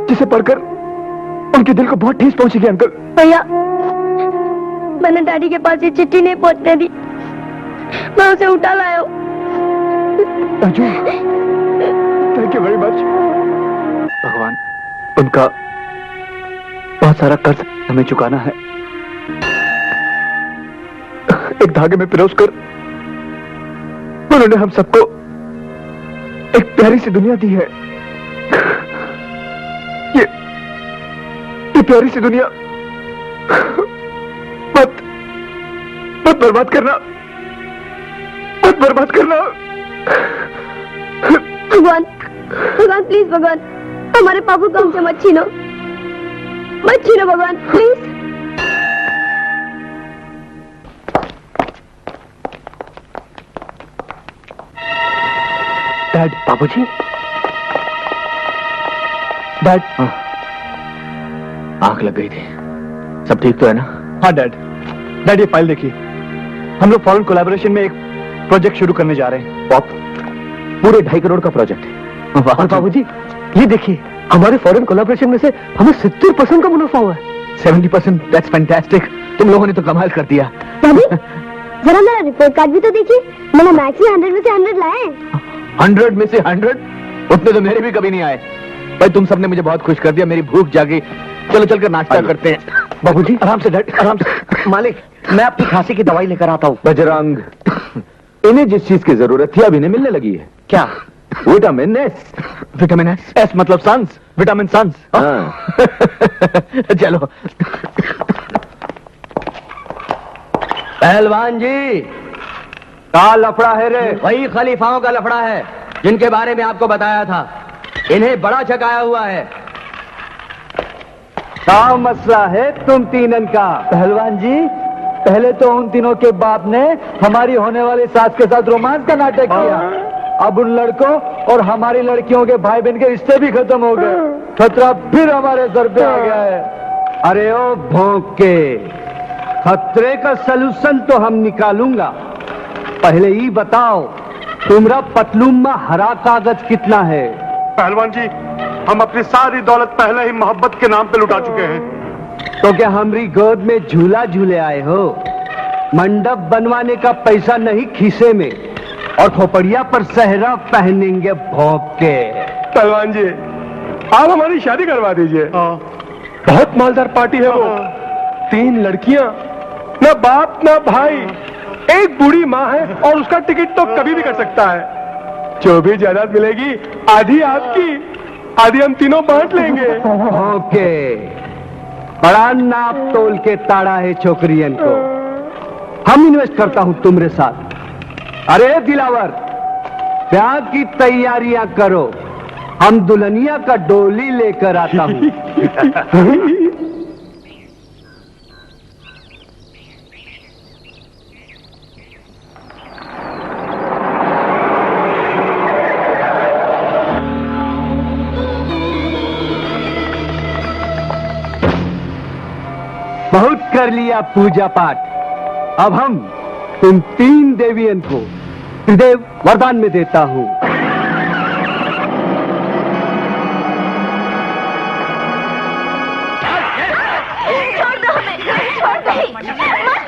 जिसे पढ़कर उनके दिल को बहुत ठेस पहुंचेगी। अंकल भैया, मैंने डैडी के पास ये चिट्ठी नहीं पहुंचने दी, मैं उसे उठा लाया हूं। Raju, thank you very much. भगवान, उनका बहुत सारा कर्ज हमें चुकाना है। एक धागे में पिरोसकर उन्होंने हम सबको एक प्यारी सी दुनिया दी है। ये प्यारी सी दुनिया मत बर्बाद करना, मत बर्बाद करना। भगवान, भगवान प्लीज, भगवान हमारे पापा को हमसे मत छीनो भगवान प्लीज। डैड। बाबूजी? डैड। आंख लग गई थी। सब ठीक तो है ना? हाँ डैड। डैड, ये फाइल देखिए, हम लोग फॉरेन कोलैबोरेशन में एक प्रोजेक्ट शुरू करने जा रहे हैं। पॉप, पूरे 2.5 करोड़ का प्रोजेक्ट है। और बाबूजी ये देखिए, हमारे फॉरेन कोलैबोरेशन में से हमें 70% का मुनाफा हुआ है। 70%? That's fantastic. तुम लोगों ने तो कमाल कर दिया। जरा मेरा रिपोर्ट कार्ड भी तो देखिए, मैंने मैथ्स में 100 में से 100 लाए। 100 में से 100? उतने तो मेरे भी कभी नहीं आए। भाई, तुम सबने मुझे बहुत खुश कर दिया, मेरी भूख जागी। चलो चलकर नाश्ता करते हैं। बाबूजी आराम से डैड, आराम से। मालिक, मैं आपकी खांसी की दवाई लेकर आता हूँ। बजरंग, इन्हें जिस चीज की जरूरत थी अब इन्हें मिलने लगी है। क्या? Vitamin S. Vitamin S? S मतलब सन्स, विटामिन सन्स। चलो। पहलवान जी, का लफड़ा है रे? वही खलीफाओं का लफड़ा है जिनके बारे में आपको बताया था। इन्हें बड़ा छकाया हुआ है। क्या मसला है तुम तीनन का? पहलवान जी, पहले तो उन तीनों के बाप ने हमारी होने वाली सास के साथ रोमांस का नाटक किया। अब उन लड़कों और हमारी लड़कियों के भाई बहन के रिश्ते भी खत्म हो गए। खतरा फिर हमारे सर पे आ गया है। अरे ओ भौंक के, खतरे का सलूशन तो हम निकालूंगा। पहले ही बताओ, तुम्हारा पतलूम में हरा कागज कितना है? पहलवान जी, हम अपनी सारी दौलत पहले ही मोहब्बत के नाम पे लुटा चुके हैं। तो क्या हमारी गोद में झूला झूले आए हो? मंडप बनवाने का पैसा नहीं खीसे में, और खोपड़िया पर सहरा पहनेंगे भौंक के। पहलवान जी, आप हमारी शादी करवा दीजिए। बहुत मालदार पार्टी है वो। 3 लड़कियां, ना बाप ना भाई, एक बूढ़ी माँ है, और उसका टिकट तो कभी भी कर सकता है। जो भी जायदाद मिलेगी आधी आपकी, आधी हम तीनों बांट लेंगे। ओके, बड़ा नाप तोल के ताड़ा है छोकरियन को। हम इन्वेस्ट करता हूं तुम्हारे साथ। अरे दिलावर, ब्याह की तैयारियां करो, हम दुल्हनिया का डोली लेकर आता हूं। बहुत कर लिया पूजा पाठ। अब हम तुम 3 देवियन को त्रिदेव वरदान में देता हूं। छोड़ दो हमें, छोड़ दो, मत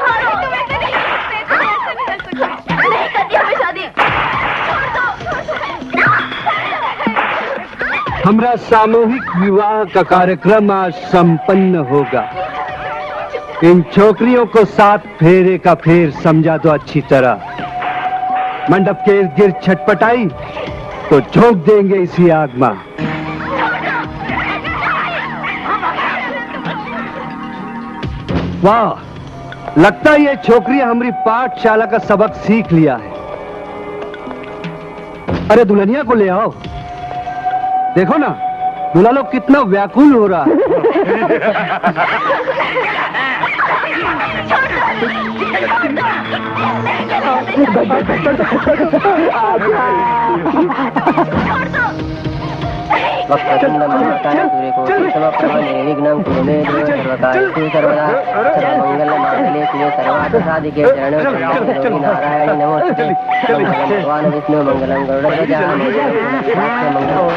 मारो। नहीं करती हमें शादी, छोड़ दो। हमारा सामूहिक विवाह का कार्यक्रम आज संपन्न होगा। इन छोकरियों को 7 फेरे का फेर समझा दो अच्छी तरह। मंडप के इर्द गिर्द छटपटाई तो झोंक देंगे इसी आग में। वाह, लगता है ये छोकरियां हमारी पाठशाला का सबक सीख लिया है। अरे दुल्हनिया को ले आओ, देखो ना दूल्हा लोग कितना व्याकुल हो रहा है। नारायण नमोस्तुते। भगवान विष्णु मंगलम गरुड़ध्वजा मंगलम।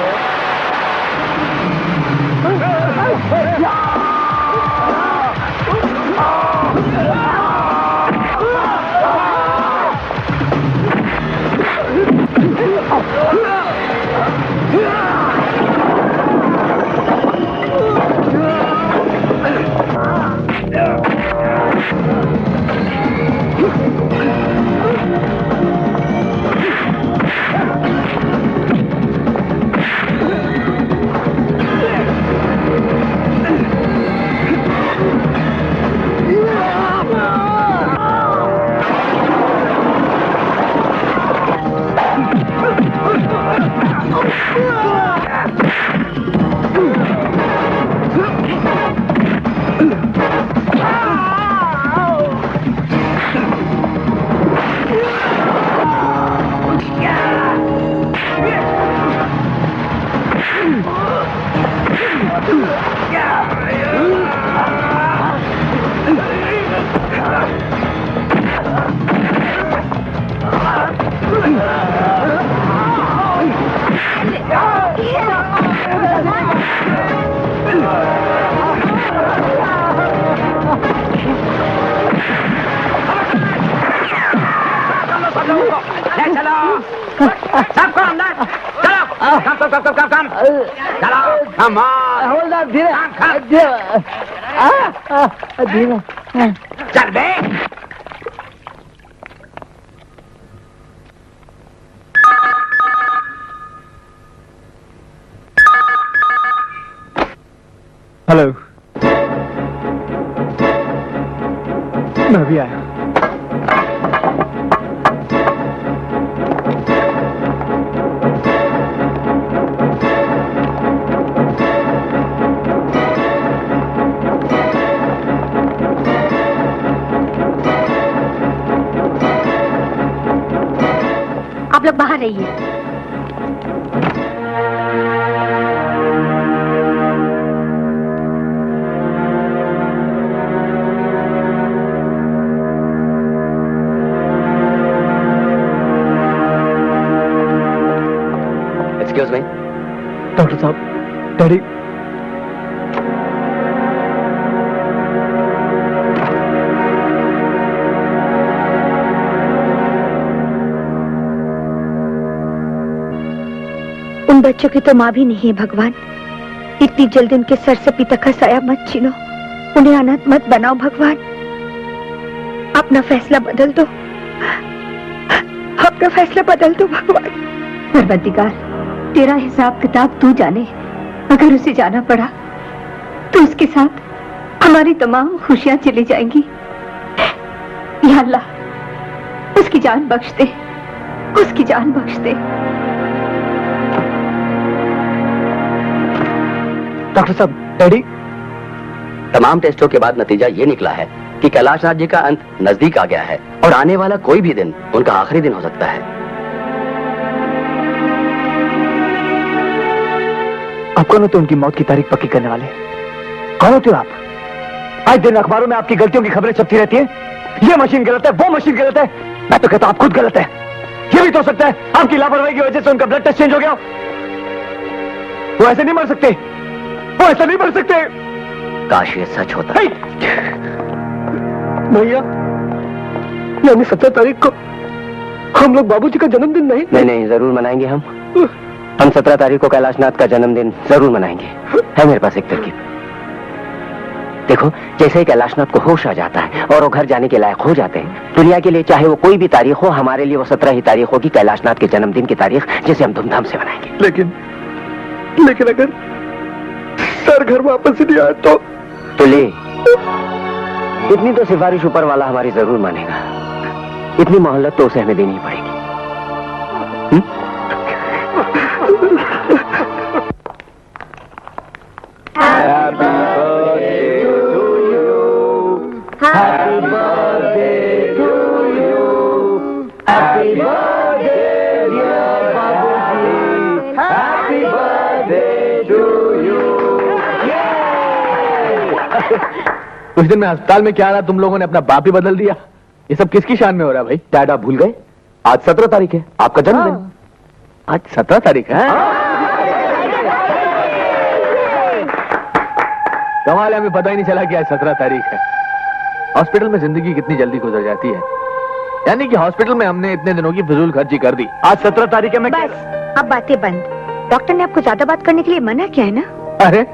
चल बे। हेलो, मैं भी आया। आप लोग बाहर रहिए। Excuse me. डॉक्टर साहब, डैडी। उन बच्चों की तो माँ भी नहीं है भगवान। इतनी जल्दी उनके सर से पिता का साया मत छीनो, उन्हें अनाथ मत बनाओ भगवान। अपना फैसला बदल दो, अपना फैसला बदल दो भगवान। परवरदिगार, तेरा हिसाब किताब तू जाने। अगर उसे जाना पड़ा तो उसके साथ हमारी तमाम खुशियां चली जाएंगी। या अल्लाह, उसकी जान बख्श दे, उसकी जान बख्श दे। डॉक्टर साहब, डैडी। तमाम टेस्टों के बाद नतीजा ये निकला है कि कैलाशनाथ जी का अंत नजदीक आ गया है और आने वाला कोई भी दिन उनका आखिरी दिन हो सकता है। आप कौन होते उनकी मौत की तारीख पक्की करने वाले? कौन होते हो आप? आज दिन अखबारों में आपकी गलतियों की खबरें छपती रहती हैं। ये मशीन गलत है, वो मशीन गलत है। मैं तो कहता हूं आप खुद गलत है। ये भी तो हो सकता है आपकी लापरवाही की वजह से उनका ब्लड टेस्ट चेंज हो गया। वो ऐसे नहीं मर सकते, वो ऐसा नहीं मर सकते। काश ये सच होता। भैया, यानी 17 तारीख को हम लोग बाबूजी का जन्मदिन नहीं? नहीं, जरूर मनाएंगे हम 17 तारीख को कैलाशनाथ का जन्मदिन जरूर मनाएंगे। है मेरे पास एक तरकीब। देखो, जैसे ही कैलाशनाथ को होश आ जाता है और वो घर जाने के लायक हो जाते हैं, दुनिया के लिए चाहे वो कोई भी तारीख हो, हमारे लिए वो 17 ही तारीख होगी, कैलाशनाथ के जन्मदिन की तारीख, जिसे हम धूमधाम से मनाएंगे। लेकिन अगर सर घर वापस ही नहीं आया तो ले, इतनी तो सिफारिश ऊपर वाला हमारी जरूर मानेगा। इतनी मोहलत तो उसे हमें देनी पड़ेगी। कुछ दिन में अस्पताल में क्या रहा, तुम लोगों ने अपना बाप ही बदल दिया। ये सब किसकी शान में हो रहा है भाई? डैड, आप भूल गए? आज 17 तारीख है, आपका जन्मदिन। आज 17 तारीख है? कमाल है, हमें पता ही नहीं चला कि आज 17 तारीख है। हॉस्पिटल में जिंदगी कितनी जल्दी गुजर जाती है। यानी कि हॉस्पिटल में हमने इतने दिनों की फिजूल खर्ची कर दी। आज 17 तारीख है। मैं बस, अब बातें बंद। डॉक्टर ने आपको ज्यादा बात करने के लिए मना किया है ना? अरे,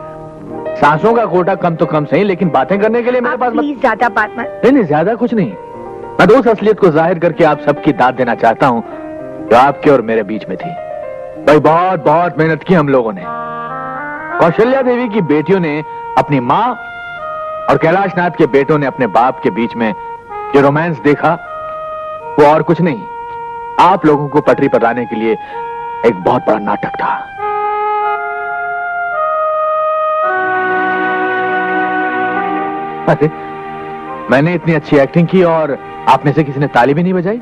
सांसों का कोटा कम तो कम सही, लेकिन बातें करने के लिए मेरे पास प्लीज ज्यादा बात मत। नहीं, ज्यादा कुछ नहीं। मैं तो उस असलियत को जाहिर करके आप सबकी दाद देना चाहता हूँ जो आपके और मेरे बीच में थी। भाई, बहुत बहुत मेहनत की हम लोगों ने। कौशल्या देवी की बेटियों ने अपनी माँ और कैलाशनाथ के बेटों ने अपने बाप के बीच में जो रोमांस देखा, वो और कुछ नहीं, आप लोगों को पटरी पर लाने के लिए एक बहुत बड़ा नाटक था। अरे, मैंने इतनी अच्छी एक्टिंग की और आप में से किसी ने ताली भी नहीं बजाई?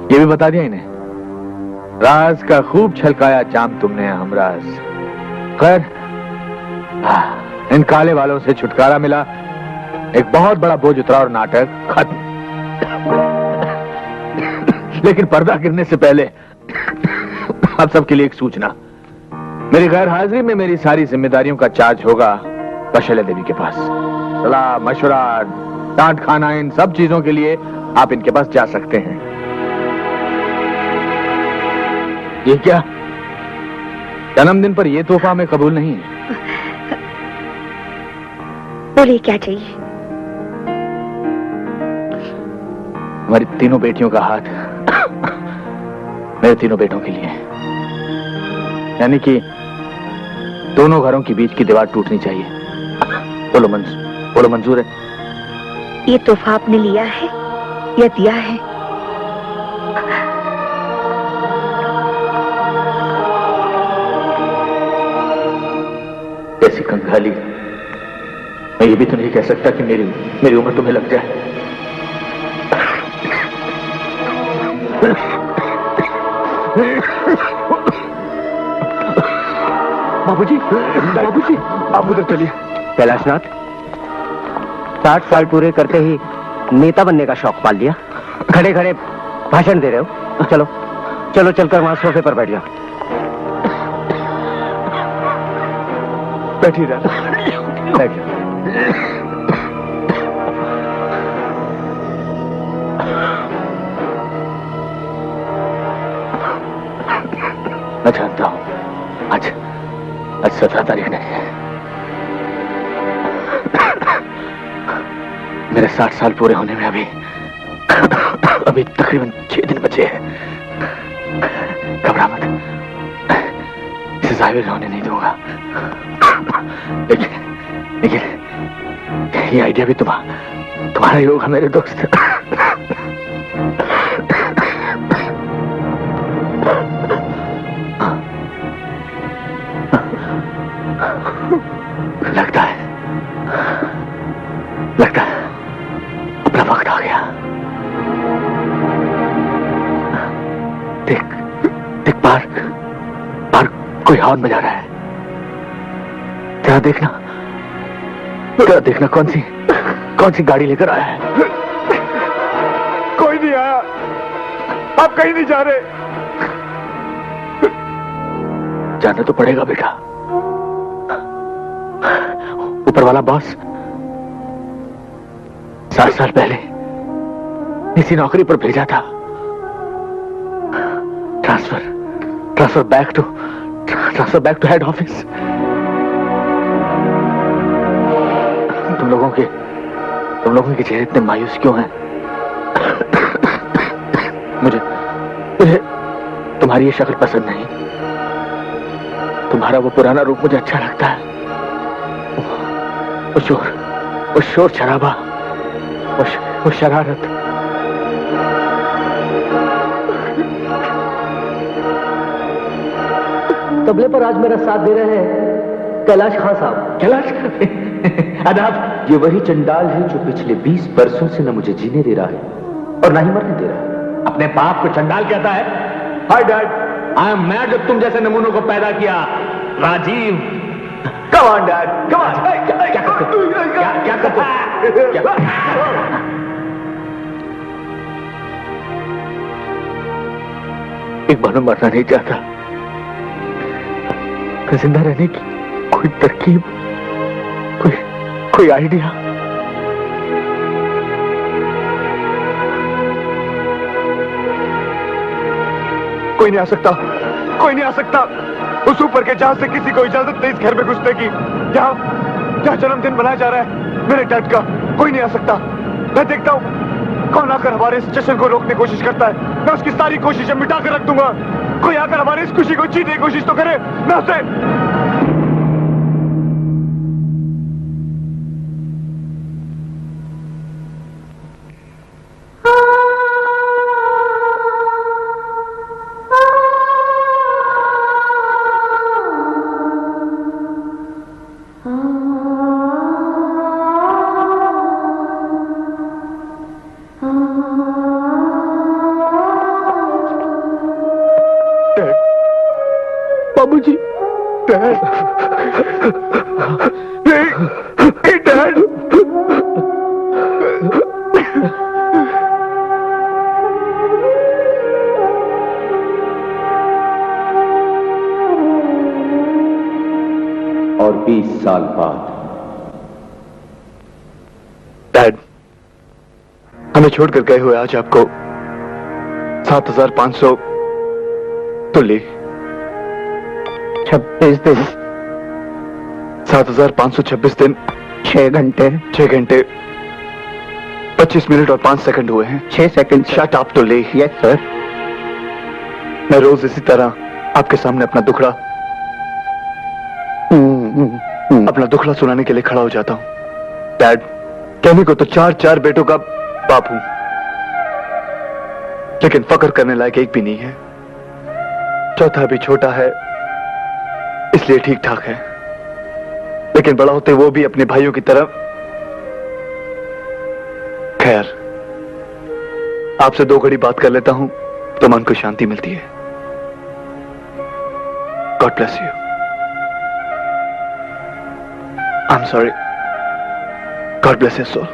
ये भी बता दिया इन्हें, राज का खूब छलकाया जाम तुमने हमराज। खैर, इन काले वालों से छुटकारा मिला, एक बहुत बड़ा बोझ उतरा और नाटक खत्म। लेकिन पर्दा गिरने से पहले आप सबके लिए एक सूचना। मेरी गैर हाजिरी में मेरी सारी जिम्मेदारियों का चार्ज होगा कौशल्या देवी के पास। सलाह मशवरा डांट खाना, इन सब चीजों के लिए आप इनके पास जा सकते हैं। ये क्या, जन्मदिन पर यह तोहफा हमें कबूल नहीं है। बोलिए क्या चाहिए? हमारी तीनों बेटियों का हाथ मेरे तीनों बेटों के लिए। यानी कि दोनों घरों के बीच की दीवार टूटनी चाहिए। बोलो मंजूर है? ये तोहफा आपने लिया है या दिया है? कैसी कंगाली। मैं ये भी तो नहीं कह सकता कि मेरी उम्र तुम्हें लग जाए। बाबूजी, बाबूजी, आप उधर चलिए। कैलाशनाथ, 60 साल पूरे करते ही नेता बनने का शौक पाल लिया। खड़े खड़े भाषण दे रहे हो। चलो चलो, चलकर वहां सोफे पर बैठ जाओ। बैठिए दादा। बैठ जाओ। मैं जानता हूं आज 17 तारीख नहीं है। मेरे 60 साल पूरे होने में अभी तकरीबन 6 दिन बचे हैं। घबरा मत, इसे जाहिर होने नहीं दूंगा। लेकिन ये आइडिया भी तुम्हारा ही होगा मेरे दोस्त। लगता है अपना वक्त आ गया। देख बाहर कोई हॉर्न बजा रहा है। तेरा देखना कौन सी गाड़ी लेकर आया है। कोई नहीं आया। आप कहीं नहीं जा रहे। जाना तो पड़ेगा बेटा। ऊपर वाला बॉस 7 साल पहले इसी नौकरी पर भेजा था। Transfer back to head office. तुम लोगों के चेहरे इतने मायूस क्यों हैं? मुझे तुम्हारी ये शक्ल पसंद नहीं। तुम्हारा वो पुराना रूप मुझे अच्छा लगता है। वो शोर शराबा, वो शरारत। तबले पर आज मेरा साथ दे रहे हैं कैलाश खान साहब। कैलाश आदाब। ये वही चंडाल है जो पिछले 20 बरसों से न मुझे जीने दे रहा है और ना ही मरने दे रहा है। अपने बाप को चंडाल कहता है? Hi dad, I am mad जब तुम जैसे नमूनों को पैदा किया। Rajiv, come on dad, come on. क्या करते? एक बार मैं मरना नहीं चाहता। जिंदा रहने की कोई तरकीब, कोई आइडिया। कोई नहीं आ सकता। उस ऊपर के जहाज से किसी को इजाजत नहीं इस घर में घुसने की। जहां जन्मदिन मनाया जा रहा है मेरे डैड का, कोई नहीं आ सकता। मैं देखता हूं कौन आकर हमारे इस जश्न को रोकने की कोशिश करता है। मैं उसकी सारी कोशिशें मिटा कर रख दूंगा। कोई आकर हमारी इस खुशी को छीनने की कोशिश तो करे, मैं उसे। बाबूजी, डैड, डैड। और 20 साल बाद डैड, हमें छोड़कर गए हुए आज आपको 7500 तो ले 26 दिन 7526 दिन 6 घंटे 25 मिनट और 5 सेकंड हुए हैं। 6 सेकंड। शट अप तो ले। Yes sir. मैं रोज इसी तरह आपके सामने अपना दुखड़ा अपना दुखड़ा सुनाने के लिए खड़ा हो जाता हूँ। डैड, कहने को तो 4 बेटों का बाप हूं, लेकिन फक्र करने लायक एक भी नहीं है। चौथा भी छोटा है, इसलिए ठीक ठाक है, लेकिन बड़ा होते वो भी अपने भाइयों की तरफ। खैर, आपसे 2 घड़ी बात कर लेता हूं तो मन को शांति मिलती है। God bless you. I am sorry. God bless your soul.